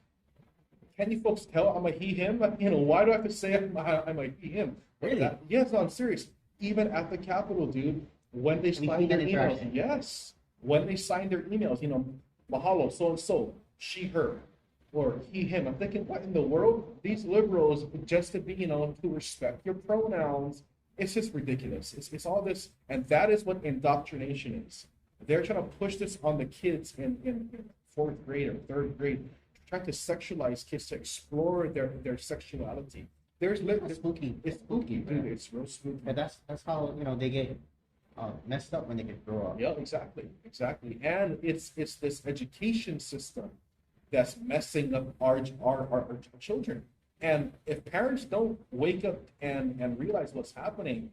can you folks tell I'm a he him? Why do I have to say I'm a he him? Really? Yes, no, I'm serious. Even at the Capitol, dude, when they Have you sign seen their that emails, interaction? yes, when they sign their emails, mahalo, so and so, she, her, or he, him. I'm thinking, what in the world? These liberals, just to be, to respect your pronouns, it's just ridiculous. It's all this, and that is what indoctrination is. They're trying to push this on the kids in fourth grade or third grade, trying to sexualize kids to explore their sexuality. It's spooky. It's spooky, dude. Yeah. It's real spooky. But that's how they get messed up when they get grow up. Yeah, exactly. And it's this education system that's messing up our children. And if parents don't wake up and realize what's happening,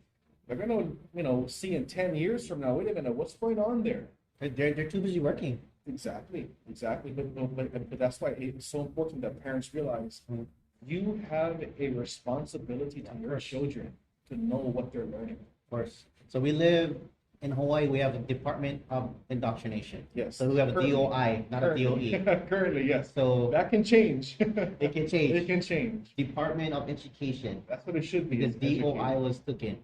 they're gonna see in 10 years from now, wait a minute, what's going on there? They're too busy working. Exactly. But that's why it's so important that parents realize you have a responsibility to your children to know what they're learning. Of course. So we live in Hawaii. We have a Department of Indoctrination. Yes. So we have a Currently. DOI, not a DOE. Currently, yes. So That can change. it can change. It can change. Department of Education, That's what it should be. because is DOI was taken.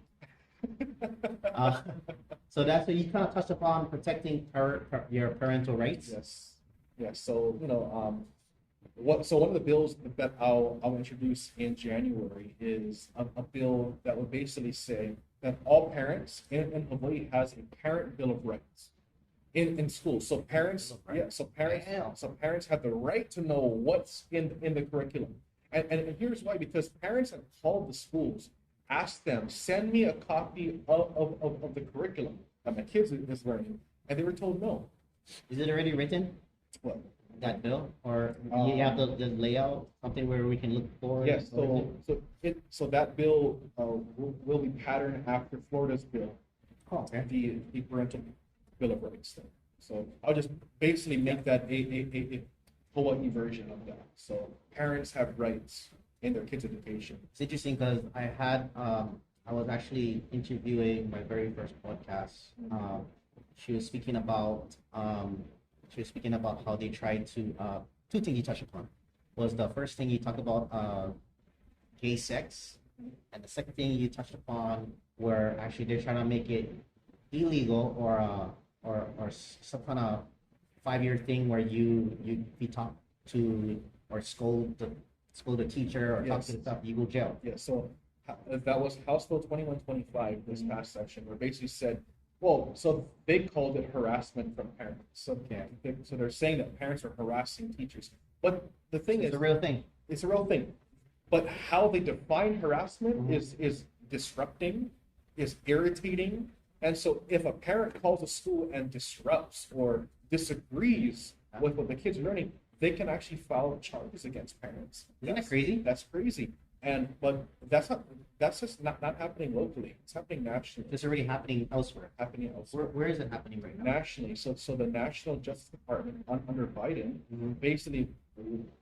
So that's what you kind of touched upon, protecting your parental rights. Yes. So so one of the bills that I'll introduce in January is a bill that would basically say that all parents in Hawaii has a parent bill of rights in school. So parents, so parents have the right to know what's in the curriculum. And here's why: because parents have called the schools, asked them, send me a copy of the curriculum that my kids is learning, and they were told no. Is it already written, Well, that bill, or you have the layout, something where we can look for? yes, so that bill will be patterned after Florida's bill, Oh, okay. the parental bill of rights thing. So I'll just basically make that a Hawaii version of that. So parents have rights in their kids' education. It's interesting because I was actually interviewing my very first podcast. She was speaking about how they tried to two things you touched upon. Was the first thing you talked about gay sex, and the second thing you touched upon where actually they're trying to make it illegal or some kind of 5-year thing where you talk to or scold the teacher or talk to the stuff, you go jail. Yeah, so that was House Bill 2125 this past session, where basically said, well, so they called it harassment from parents. So, so they're saying that parents are harassing teachers. But the thing It's is, a real thing. it's a real thing. But how they define harassment is disrupting, is irritating. And so if a parent calls a school and disrupts or disagrees with what the kids are learning, they can actually file charges against parents. Isn't that crazy? That's crazy. But that's just not happening locally. It's happening nationally. It's already happening elsewhere. Happening elsewhere. Where is it happening right now? Nationally. So the National Justice Department under Biden basically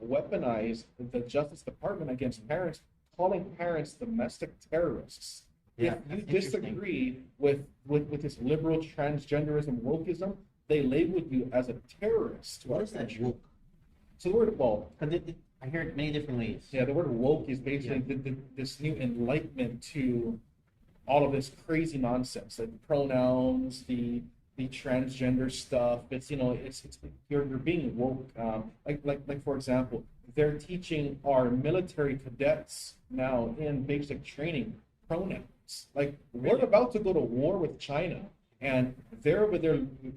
weaponized the Justice Department against parents, calling parents domestic terrorists. Yeah, If you that's interesting. disagree with this liberal transgenderism wokeism, they labeled you as a terrorist to What our is that country. woke? So the word, well, Because I hear it many different ways. yeah, the word woke is basically this new enlightenment to all of this crazy nonsense, like pronouns, the transgender stuff. It's it's you're being woke. Like for example, they're teaching our military cadets now in basic training pronouns. Like we're about to go to war with China, and they're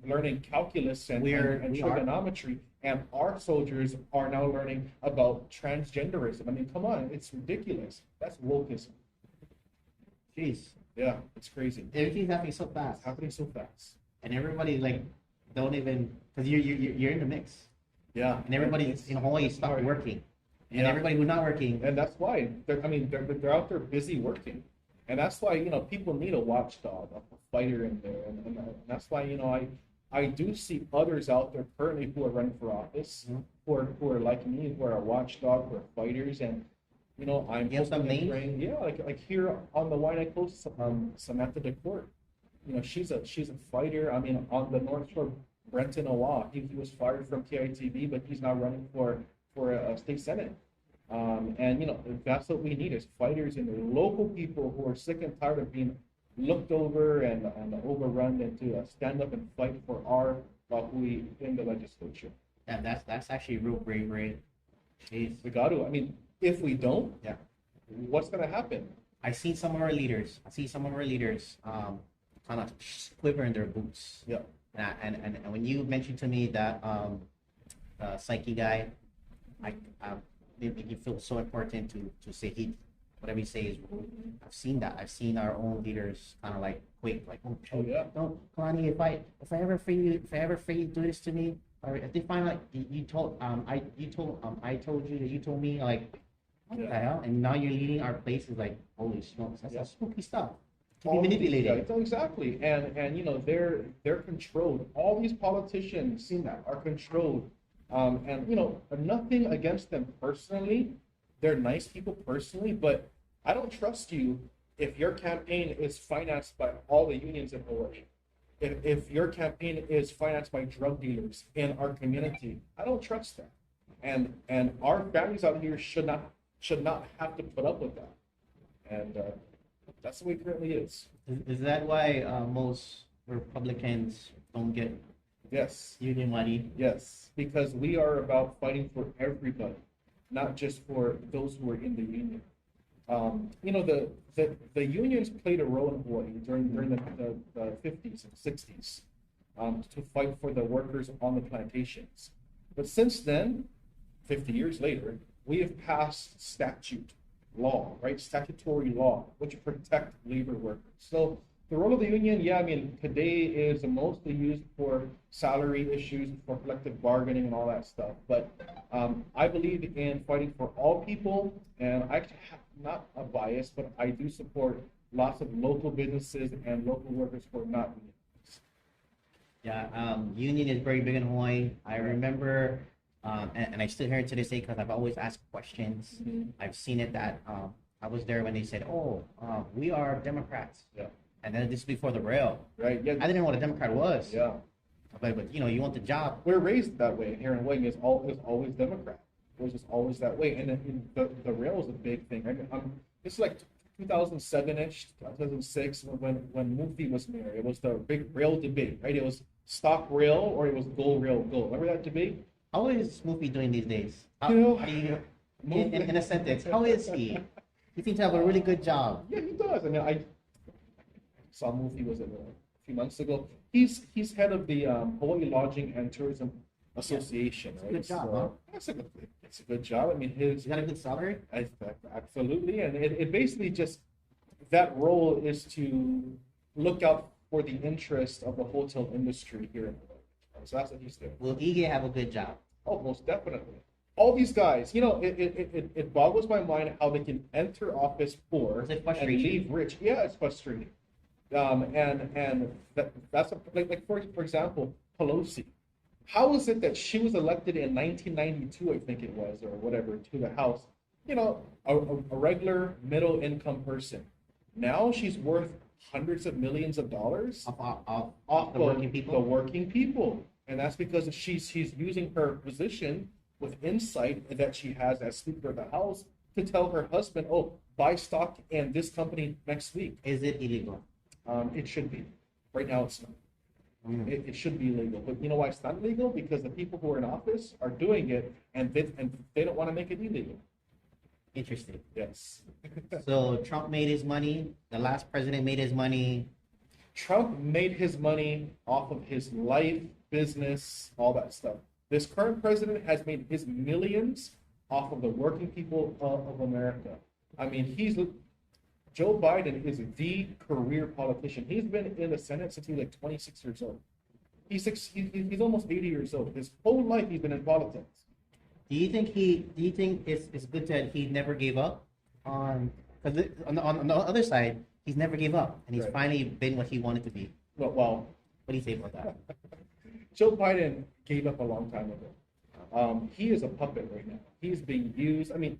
learning calculus and We are. trigonometry, and our soldiers are now learning about transgenderism. I mean, come on, it's ridiculous. That's wokeism. Jeez, Yeah, it's crazy. everything's happening so fast, It's happening so fast. and everybody like don't even because you're in the mix, Yeah, and everybody It's- in Hawaii stopped working, and Yeah. everybody who's not working. and that's why they're out there busy working, and that's why people need a watchdog, a fighter in there, and that's why I do see others out there currently who are running for office, who are like me, who are a watchdog, who are fighters, and I'm You have some hoping and names? praying. Yeah, like here on the Waianae Coast, Samantha DeCourt. She's a fighter. I mean, on the North Shore, Brenton Owa, he was fired from KITV, but he's now running for a state senate. And that's what we need is fighters and local people who are sick and tired of being looked over and overrun, and to stand up and fight for our Wahui in the legislature. Yeah, that's actually real bravery. Jeez. We got to. I mean, if we don't, Yeah. what's going to happen? I see some of our leaders. Kind of quiver in their boots. Yeah. And when you mentioned to me that psyche guy, they make you feel so important to say whatever he says. I've seen that. I've seen our own leaders kind of like quake, like, oh, Oh, yeah. don't, Kalani, if I ever free you do this to me, or if they find like I told you that you told me, like, what the hell? And now you're leading our places, like, holy smokes, that's spooky stuff. Can be All these manipulated. guys- exactly, and they're controlled. All these politicians are controlled, and nothing against them personally. They're nice people personally, but I don't trust you if your campaign is financed by all the unions in Hawaii. If your campaign is financed by drug dealers in our community, I don't trust that. And our families out here should not have to put up with that. And that's the way it currently is. Is that why most Republicans don't get Yes. union money? Yes, because we are about fighting for everybody, not just for those who are in the union. The unions played a role in Hawaii during the 50s and 60s to fight for the workers on the plantations. But since then, 50 years later, we have passed statutory law, which protect labor workers. So the role of the union, today is mostly used for salary issues, for collective bargaining and all that stuff. But I believe in fighting for all people, and I have not a bias, but I do support lots of local businesses and local workers who are not unions. Yeah, union is very big in Hawaii. I remember, and I still hear it to this day because I've always asked questions. I've seen it that I was there when they said, "Oh, we are Democrats," Yeah. and then this is before the rail. Right? Yeah. I didn't know what a Democrat was. Yeah. But you want the job. We're raised that way here in Hawaii. It's always Democrat. It was just always that way. And then the rail is a big thing. This is like 2007-ish, 2006 when Mufi was mayor. It was the big rail debate, right? It was stop rail or it was go rail go. Remember that debate? How is Smoopy doing these days? How, You know, how do you, in a sentence, how is he? He seems to have a really good job. Yeah, he does. I mean, I saw a movie, was it a few months ago? He's head of the Hawaii Lodging and Tourism Association, right? Good job, So, huh? it's a good job. I mean, his He got a good salary. absolutely, and it basically just that role is to look out for the interest of the hotel industry here in Hawaii. So that's what he's doing. Will Ige have a good job? Oh, most definitely. All these guys, you know, it boggles my mind how they can enter office poor Is it and frustrating? leave rich. Yeah, it's frustrating. That's for example, Pelosi. How is it that she was elected in 1992, I think it was, or whatever, to the House? You know, a regular middle income person. Now she's worth hundreds of millions of dollars Off the working people. the working people, and that's because she's using her position with insight that she has as Speaker of the House to tell her husband, "Oh, buy stock in this company next week." Is it illegal? It should be. Right now, it's not. It should be legal, but you know why it's not legal? Because the people who are in office are doing it, and they don't want to make it illegal. Interesting. Yes. So Trump made his money. The last president made his money. Trump made his money off of his life, business, all that stuff. This current president has made his millions off of the working people of America. I mean, Joe Biden is the career politician. He's been in the Senate since he was like 26 years old. He's almost 80 years old. His whole life he's been in politics. Do you think it's good that he never gave up on? Because on the other side, he's never gave up, and he's Right. finally been what he wanted to be. Well, What do you say about that? Joe Biden gave up a long time ago. He is a puppet right now. He's being used. I mean,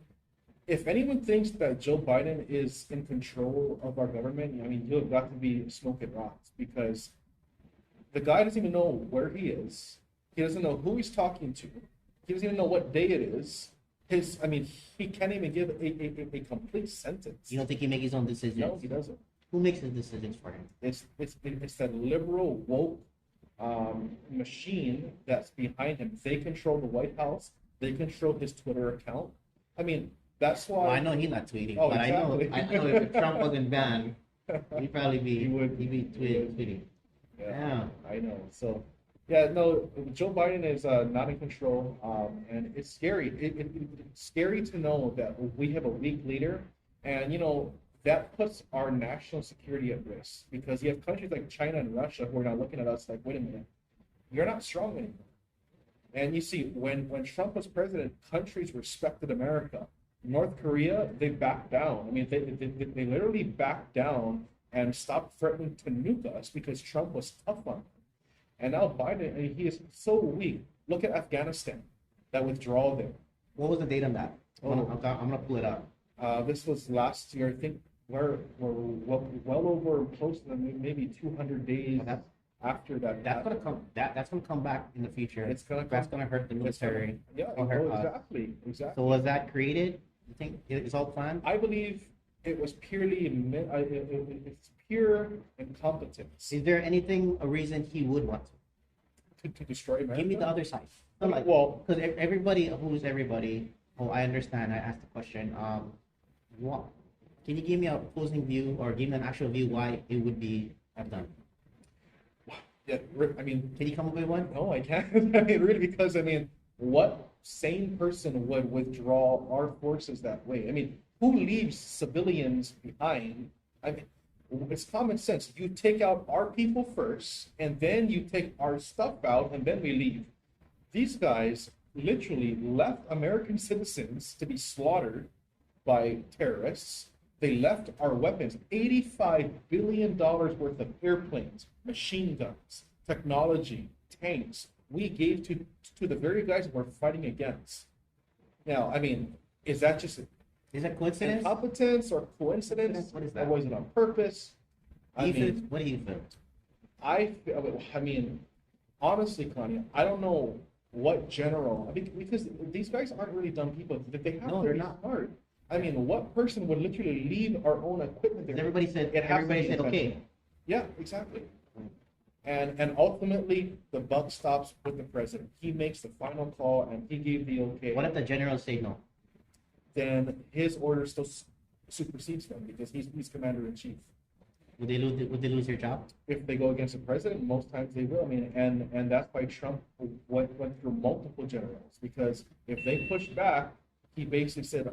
if anyone thinks that Joe Biden is in control of our government, I mean, you've got to be smoking rocks, because the guy doesn't even know where he is. He doesn't know who he's talking to. He doesn't even know what day it is. He can't even give a complete sentence. You don't think he makes his own decisions? No, he doesn't. Who makes his decisions for him? It's that liberal woke machine that's behind him. They control the White House. They control his Twitter account. I mean, that's why. Well, I know he's not tweeting, Oh, but exactly. I know if Trump wasn't banned, he'd probably be He would. he'd be tweeting. Yeah. I know. So, yeah, no, Joe Biden is not in control, and it's scary. It's scary to know that we have a weak leader, and you know that puts our national security at risk, because you have countries like China and Russia who are now looking at us like, wait a minute, you're not strong anymore. And you see, when Trump was president, countries respected America. North Korea, they backed down. I mean, they literally backed down and stopped threatening to nuke us because Trump was tough on them. And now Biden, I mean, he is so weak. Look at Afghanistan, that withdrawal there. What was the date on that? I'm Oh. gonna pull it up. This was last year. I think we're well over close to maybe 200 days Well, after that. That's gonna come. That's gonna come back in the future. It's gonna That's come- gonna hurt the It's gonna- military. Yeah, Or hurt us. exactly. So was that created? You think it's all planned? I believe it was it's pure incompetence Is there a reason he would want to destroy to? America. Give me the other side. No, like, Well, because everybody who's everybody. Oh, I understand. I asked the question. What? Can you give me a opposing view, or give me an actual view why it would be have done? yeah, I mean, Can you come up with one? no, I can't. I mean, really, because I mean, what sane person would withdraw our forces that way? I mean, who leaves civilians behind? I mean, it's common sense. You take out our people first, and then you take our stuff out, and then we leave. These guys literally left American citizens to be slaughtered by terrorists. They left our weapons, $85 billion worth of airplanes, machine guns, technology, tanks, we gave to the very guys we're fighting against. Now, I mean, is that just Is that coincidence? incompetence or coincidence? What is that? Or was it on purpose? I Defense? mean, What do you feel? I mean, honestly, Connie, I don't know what general. I mean, because these guys aren't really dumb people. They have No, to they're be not. smart. I mean, what person would literally leave our own equipment there? Everybody said. It has to Everybody be said okay. intentional. Yeah, exactly. And ultimately, the buck stops with the president. He makes the final call, and he gave the okay. What if the generals say no? Then his orders still supersedes them because he's commander in chief. Would they lose? Would they lose their job? If they go against the president, most times they will. I mean, and that's why Trump went through multiple generals, because if they pushed back, he basically said,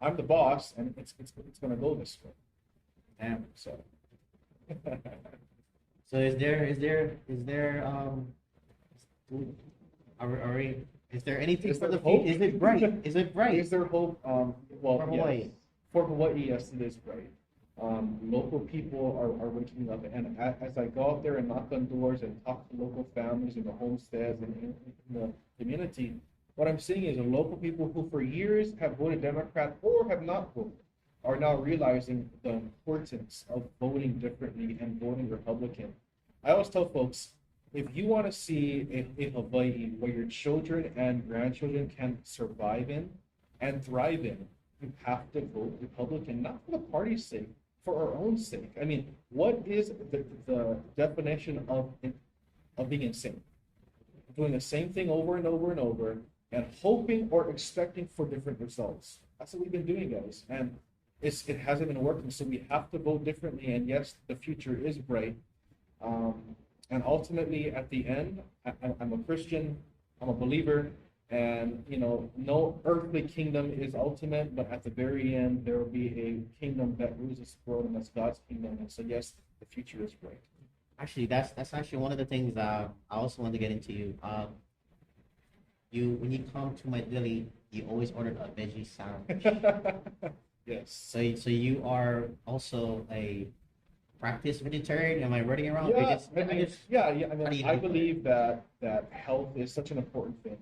"I'm the boss, and it's going to go this way." Damn. So. So is there are we, is there anything Is for there the hope? future? Is it bright? Is it bright? Is there hope? Well, For yes. Hawaii. For Hawaii, yes, it is bright. Local people are waking up, and as I go out there and knock on doors and talk to local families in the homesteads and in the community, what I'm seeing is local people who for years have voted Democrat or have not voted are now realizing the importance of voting differently and voting Republican. I always tell folks, if you want to see a Hawaii where your children and grandchildren can survive in and thrive in, you have to vote Republican, not for the party's sake, for our own sake. I mean, what is the definition of being insane? Doing the same thing over and over and over and hoping or expecting for different results. That's what we've been doing, guys. And it hasn't been working, so we have to vote differently. And yes, the future is bright. And ultimately, at the end, I'm a Christian, I'm a believer, and no earthly kingdom is ultimate, but at the very end, there will be a kingdom that rules this world, and that's God's kingdom. And so, yes, the future is bright. Actually, that's actually one of the things I also want to get into. When you come to my deli, you always order a veggie sandwich. Yes. So you are also a practice vegetarian? Am I running around? Yeah, I mean, how do you I do that? believe that health is such an important thing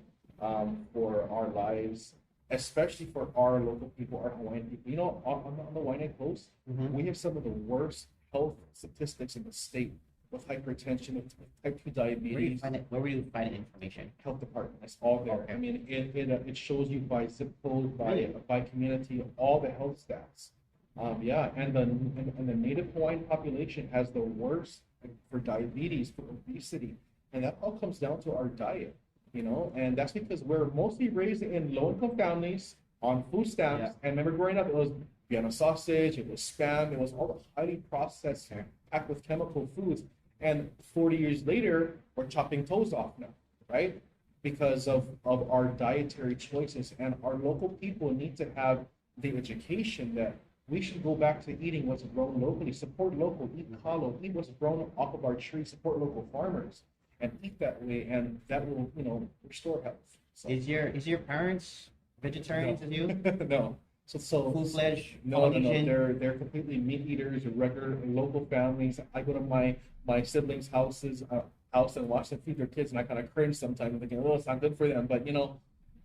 for our lives, especially for our local people, our Hawaiian people. On the Hawaiian coast, we have some of the worst health statistics in the state with hypertension, with type 2 diabetes. Where will you find information? Health department, it's all there. Okay. I mean, it shows you by zip code, Really? by community, all the health stats. And the native Hawaiian population has the worst for diabetes, for obesity, and that all comes down to our diet, and that's because we're mostly raised in low-income families on food stamps. Yeah. And remember, growing up, it was Vienna sausage, it was Spam, it was all the highly processed, packed with chemical foods. And 40 years later, we're chopping toes off now, right? Because of our dietary choices. And our local people need to have the education that we should go back to eating what's grown locally, support local, eat kalo, eat what's grown off of our trees, support local farmers, and eat that way, and that will, restore health. So, Is your parents vegetarians as you? no. So Full-fledged no, Polynesian? they're completely meat eaters, regular local families. I go to my siblings' house and watch them feed their kids, and I kind of cringe sometimes, thinking, "Oh, it's not good for them." But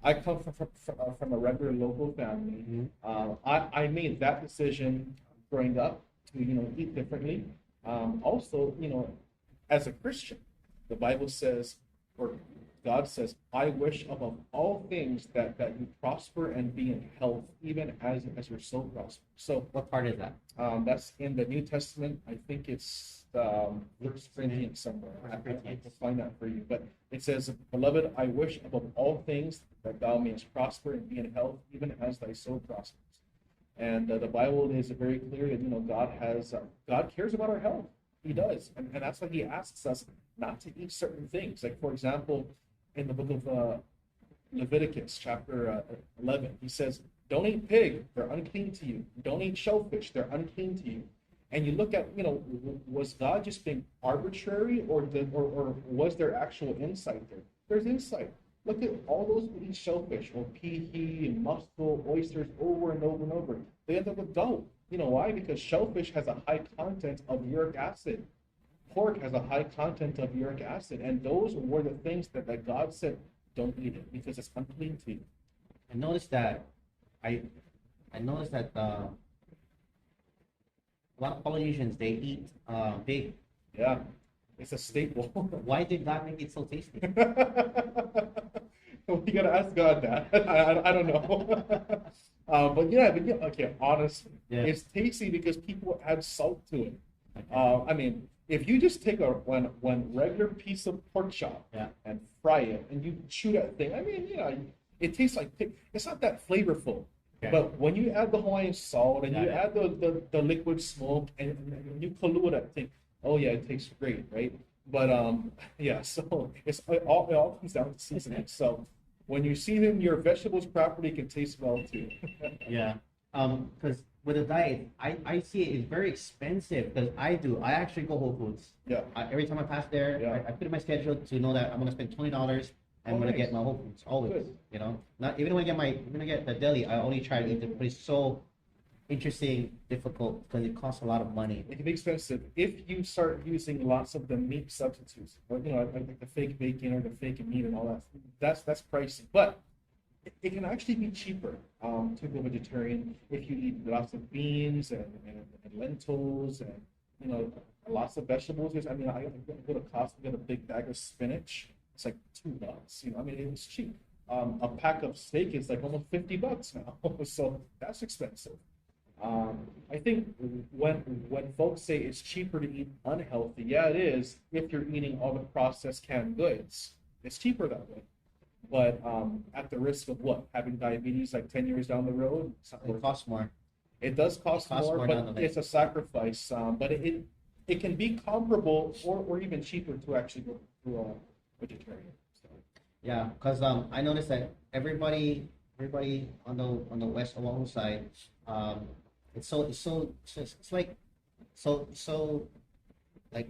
I come from a regular local family. I made that decision growing up to eat differently. Also, as a Christian, the Bible says, or God says, "I wish above all things that you prosper and be in health, even as your soul prospers." So What part is that? that's in the New Testament. I think it's 1 Corinthians somewhere. I have to find that for you. But it says, "Beloved, I wish above all things that thou mayest prosper and be in health, even as thy soul prospers." And the Bible is very clear that God cares about our health. He does, and that's why He asks us not to eat certain things. Like, for example, in the book of Leviticus, chapter 11, He says, "Don't eat pig; they're unclean to you. Don't eat shellfish; they're unclean to you." And you look at, was God just being arbitrary, or was there actual insight there? There's insight. Look at all those who eat shellfish, or pihi, and mussel, oysters, over and over and over. They end up with gout. You know why? Because shellfish has a high content of uric acid. Pork has a high content of uric acid. And those were the things that God said, don't eat it, because it's unclean to you. I noticed that I noticed that a lot of Polynesians, they eat pig. Yeah, it's a staple. Why did God make it so tasty? We gotta ask God that. I don't know. But yeah, okay, honestly, Yeah. it's tasty because people add salt to it. I mean, if you just take one regular piece of pork chop and fry it, and you chew that thing, I mean, it tastes like pig. It's not that flavorful. Okay. But when you add the Hawaiian salt and Got you it. add the liquid smoke and you pollute it, think, oh yeah, it tastes great, right? But yeah, so it all comes down to seasoning. So when you season your vegetables properly, it can taste well too. Yeah. Because with a diet, I see it is very expensive because I actually go Whole Foods. Yeah. Every time I pass there, Yeah. I put in my schedule to know that I'm gonna spend $20 and I'm gonna nice. get my Whole Foods always. Good. You know, not even when I get the deli, I only try to eat it, but it's so interesting, difficult because it costs a lot of money. It can be expensive if you start using lots of the meat substitutes, or like the fake bacon or the fake meat and all that. That's pricey, but it can actually be cheaper to go vegetarian if you eat lots of beans and lentils and lots of vegetables. I mean, I go to Costco, get a big bag of spinach. It's like $2. I mean, it's cheap. A pack of steak is like almost $50 now, so that's expensive. I think when folks say it's cheaper to eat unhealthy, yeah, it is. If you're eating all the processed canned goods, it's cheaper that way. But at the risk of what? Having diabetes like 10 years down the road? It costs more. It does cost more, down the but line. it's a sacrifice. But it can be comparable or even cheaper to actually go to a vegetarian. So, Yeah, because I noticed that everybody on the West Oahu side, it's like like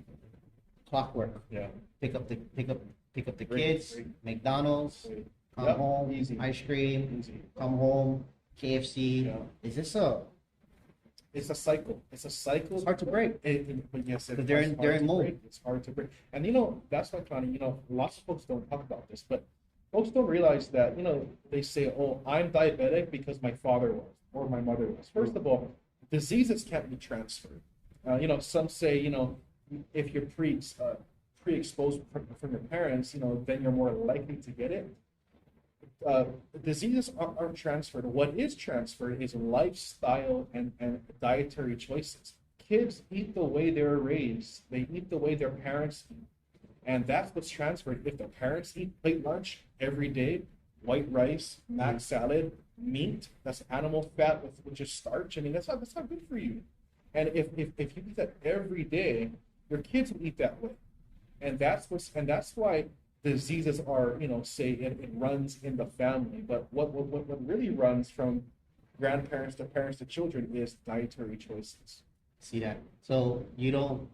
clockwork. yeah. Pick up the Great, kids, great. McDonald's, Great. come Yep, home, easy. ice cream, Easy. come home, KFC. Yeah. Is this a? It's a cycle. It's a cycle. It's hard to break. But yes, Because they're in to mold. break. It's hard to break. And that's why, Connie, lots of folks don't talk about this, but folks don't realize that, they say, oh, I'm diabetic because my father was or my mother was. First of all, diseases can't be transferred. Some say, if you're pre-exposed from your parents, then you're more likely to get it. Diseases aren't transferred. What is transferred is lifestyle and dietary choices. Kids eat the way they're raised. They eat the way their parents eat. And that's what's transferred. If the parents eat plate lunch every day, white rice, mac salad, meat, that's animal fat with just starch. I mean, that's not good for you. And if you eat that every day, your kids will eat that way. And that's why diseases are, say it runs in the family. But what really runs from grandparents to parents to children is dietary choices. See that? So you don't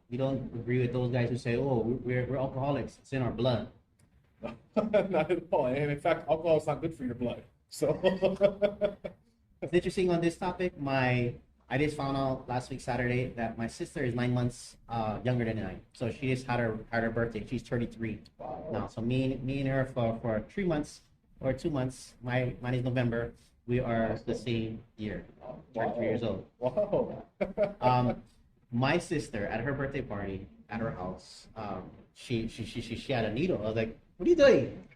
agree with those guys who say, oh, we're alcoholics. It's in our blood. Not at all. And in fact, alcohol is not good for your blood. So It's interesting on this topic. I just found out last week Saturday that my sister is 9 months younger than I. So she just had her birthday. She's 33 now. So me and her for 3 months or 2 months. Mine is November. We are the same year. 33 years old. Wow. My sister at her birthday party at her house, she had a needle. I was like, "What are you doing?"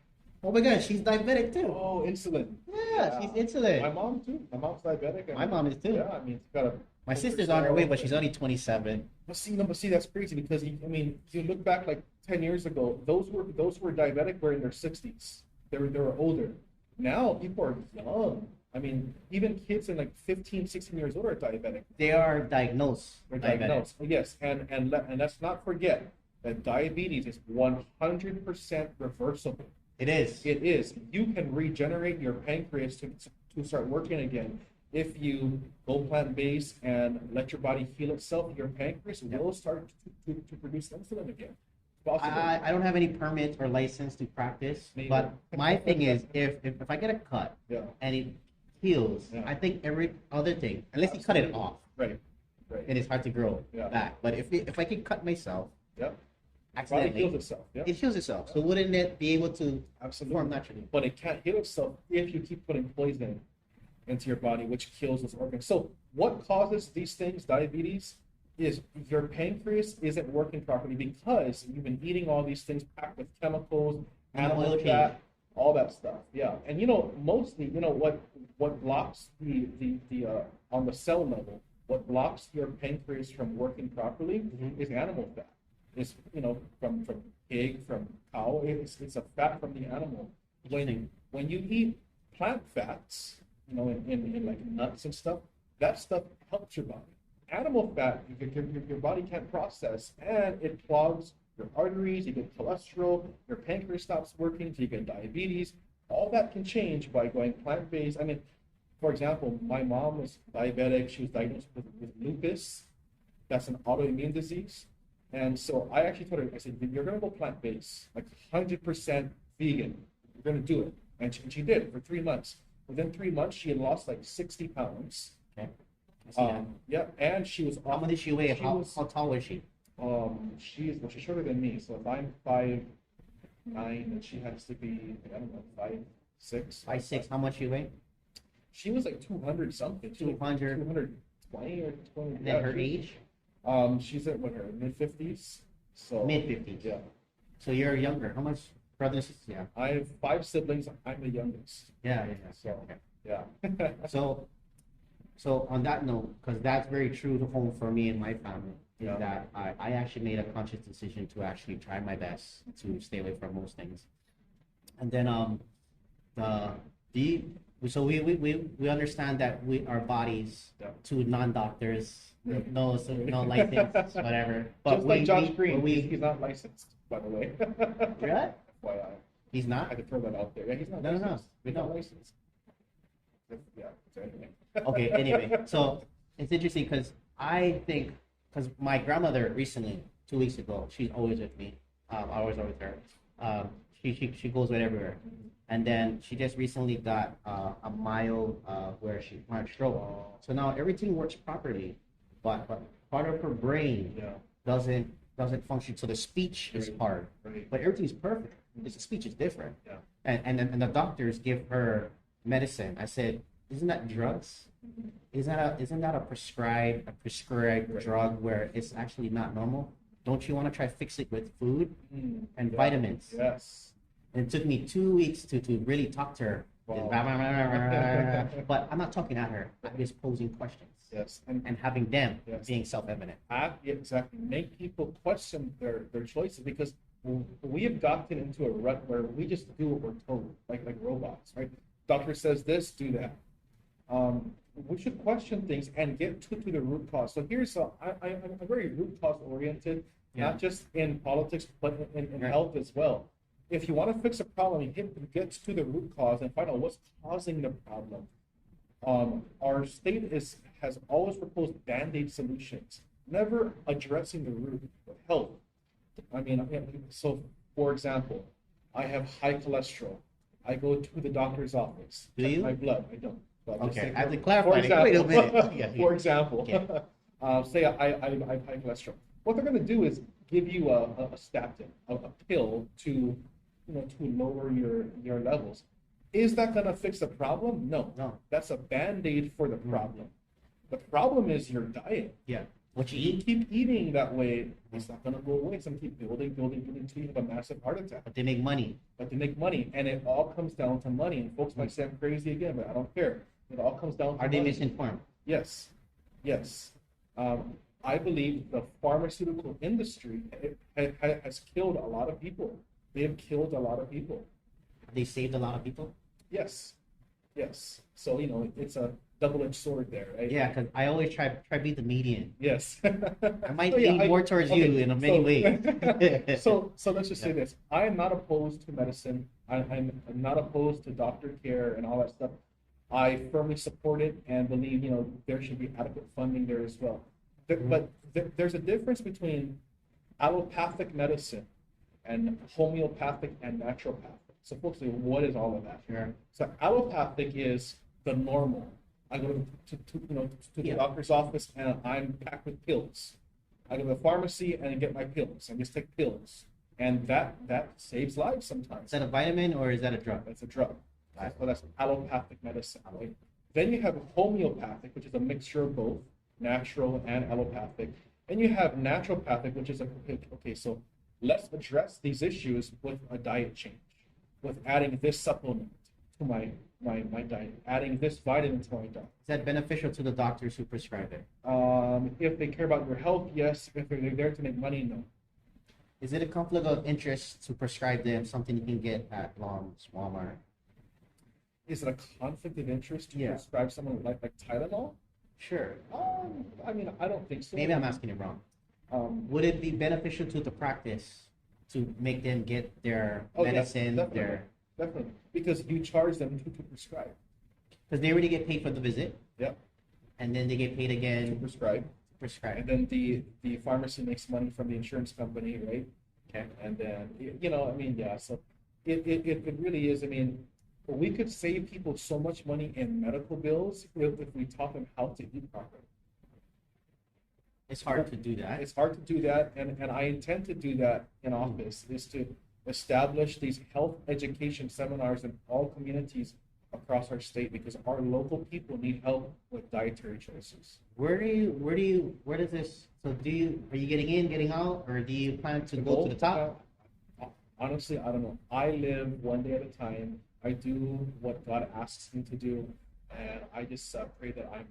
Oh my God, she's diabetic too. Oh, insulin. Yeah, she's insulin. My mom too. My mom's diabetic. My mom is too. Yeah, I mean, it's got a. My sister's on her way, but she's only 27. But see, that's crazy because you look back like 10 years ago, those were diabetic were in their 60s. They were older. Now people are young. I mean, even kids in like 15, 16 years old are diabetic. They are diagnosed. They're diabetic. diagnosed. Yes, and let's not forget that diabetes is 100% reversible. It is. It is. You can regenerate your pancreas to start working again. If you go plant-based and let your body heal itself, your pancreas will start to produce insulin again. I don't have any permit or license to practice, but my thing is, if I get a cut Yeah. and it heals, Yeah. I think every other thing, unless you cut it off, Right. then it's hard to grow Yeah. back. But if I can cut myself Yep. Body accidentally, heals itself. Yeah. it heals itself. So wouldn't it be able to Absolutely. form naturally? But it can't heal itself if you keep putting poison into your body, which kills those organs. So what causes these things, diabetes, is your pancreas isn't working properly because you've been eating all these things packed with chemicals, animal Oil fat, all that stuff. Yeah. And mostly, what blocks the on the cell level, what blocks your pancreas from working properly is animal fat. It's from pig, from cow. It's a fat from the animal. When you eat plant fats, in like nuts and stuff, that stuff helps your body. Animal fat, your body can't process, and it clogs your arteries, you get cholesterol, your pancreas stops working, so you get diabetes. All that can change by going plant-based. I mean, for example, my mom was diabetic. She was diagnosed with lupus. That's an autoimmune disease. And so I actually told her, I said, you're going to go plant-based, like 100% vegan. You're going to do it. And she did it for 3 months. Within 3 months, she had lost like 60 pounds. Okay. Yeah, and she was. How much did she weigh? How tall was she? She's shorter than me. So if I'm 5'9", and she has to be, I don't know, 5'6". 5'6". How much she weigh? She was like 200 something. 200. 220 or 20. And then her age? She's at her mid-50s. So Mid-50s. Yeah. So you're younger. How much brothers? Yeah. I have 5 siblings. I'm the youngest. Yeah. So Okay. yeah. So on that note, because that's very true to home for me and my family, is Yeah. that I actually made a conscious decision to actually try my best to stay away from most things. And then so we understand that our bodies, Yeah. to non-doctors, no license, whatever. But Just like Josh Green, we he's not licensed, by the way. Really? FYI. He's I not. had to throw that out there. Yeah, he's not No. licensed. We He's not know. licensed. Yeah. So anyway. Okay. Anyway, so it's interesting because my grandmother recently, 2 weeks ago, she's always with me. I always are with her. She goes with everywhere, and then she just recently got a mild mild stroke. So now everything works properly, but part of her brain Yeah. doesn't function. So the speech is hard, Right. but everything's perfect. The speech is different. Yeah. And the doctors give her medicine. I said, isn't that drugs? Isn't that a prescribed Right. drug where it's actually not normal? Don't you want to try fix it with food and Yeah. vitamins? Yes. And it took me 2 weeks to really talk to her. Wow. But I'm not talking at her. I'm just posing questions Yes. and having them Yes. being self-evident. Yeah, exactly. Make people question their choices, because we have gotten into a rut where we just do what we're told, like robots, right? Doctor says this, do that. We should question things and get to the root cause. So I'm very root cause oriented, not just in politics, but in health as well. If you want to fix a problem, you get to the root cause and find out what's causing the problem. Our state has always proposed band-aid solutions, never addressing the root of health. I mean, so for example, I have high cholesterol. I go to the doctor's office. Do check you? my blood. I don't. But I'm just Okay, saying, I have to clarify. For example, Wait a minute. Yeah. for example, Okay. say I have high cholesterol. What they're going to do is give you a statin, a pill to lower your levels. Is that going to fix the problem? No. That's a band-aid for the problem. The problem is your diet. Yeah. What you You eat, keep eating that way, it's not going to go away. It's going to keep building until you have a massive heart attack. but they make money. But they make money, and it all comes down to money. And folks might say I'm crazy again, but I don't care. It all comes down to Are they money. misinformed? Yes. I believe the pharmaceutical industry has killed a lot of people. They have killed a lot of people. They saved a lot of people. Yes. So it's a double-edged sword there, right? Yeah, because I always try beat the median. Yes. I might So, yeah, lean more towards you in many ways. so let's just say this. I am not opposed to medicine. I'm not opposed to doctor care and all that stuff. I firmly support it and believe, there should be adequate funding there as well. But there's a difference between allopathic medicine and homeopathic and naturopathic. So folks say, what is all of that? Sure. So allopathic is the normal. I go to the doctor's office and I'm packed with pills. I go to the pharmacy and I get my pills. I just take pills, and that saves lives sometimes. Is that a vitamin or is that a drug? That's a drug. So that's allopathic medicine, right? Then you have homeopathic, which is a mixture of both natural and allopathic. And you have naturopathic, which is okay, so let's address these issues with a diet change, with adding this supplement to my diet, adding this vitamin to my diet. Is that beneficial to the doctors who prescribe it? If they care about your health, yes. If they're there to make money, no. Is it a conflict of interest to prescribe them something you can get at Walmart? Is it a conflict of interest to Yeah. prescribe someone like Tylenol? Sure. I mean, I don't think so. Maybe I'm asking it wrong. Would it be beneficial to the practice to make them get their Oh, yes, medicine, definitely. Definitely, because you charge them to prescribe. because they already get paid for the visit, Yep, and then they get paid to again prescribe. to prescribe. And then the pharmacy makes money from the insurance company, right? Okay. And then, I mean, yeah, so it really is. I mean, we could save people so much money in medical bills if we taught them how to eat properly. It's hard to do that. It's hard to do that, and I intend to do that in office, is to establish these health education seminars in all communities across our state, because our local people need help with dietary choices. Where does this? So are you getting in, getting out, or do you plan to go to the top? Honestly, I don't know. I live one day at a time. I do what God asks me to do, and I just pray that I'm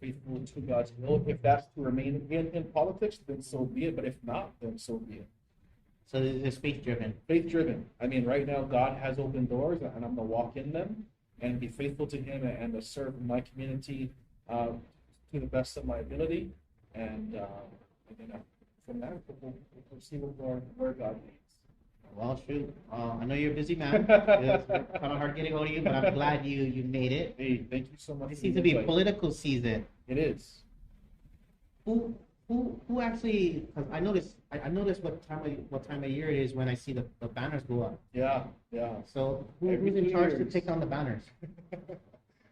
faithful to God's will. If that's to remain in politics, then so be it. But if not, then so be it. So it's faith driven. Faith driven. I mean, right now God has opened doors, and I'm gonna walk in them and be faithful to Him and to serve my community to the best of my ability. And then from there, we'll see where God leads. Well, shoot. I know you're a busy man. It's kind of hard getting hold of you, but I'm glad you made it. Hey, thank you so much. It for seems the to be invite. political season. It is. Who actually? Because I notice what time of year it is when I see the banners go up. Yeah, yeah. So Every who's in charge to years. take down the banners?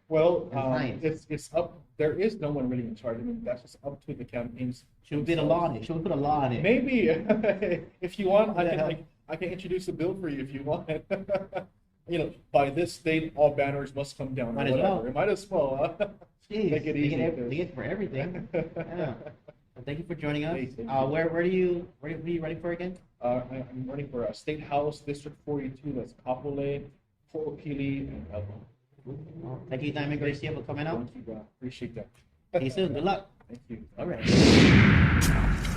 Well, Nice. it's up. There is no one really in charge. I mean, that's just up to the campaigns. Should we put a law on it? Should we put a law on it? Maybe if you want, Yeah. I can introduce a bill for you if you want. By this date, all banners must come down. Might or as well. whatever. It might as well. Huh? Jeez, Make it they easy, get because- they get for everything. Yeah. Well, thank you for joining us. Hey, thank you. Where are you running for again? I'm running for State House District 42. That's Kapolei, Port Opili, and Elmo. Well, thank you, Diamond Garcia, for coming out. Thank you, God. Appreciate that. See you soon. Good luck. Thank you. All right.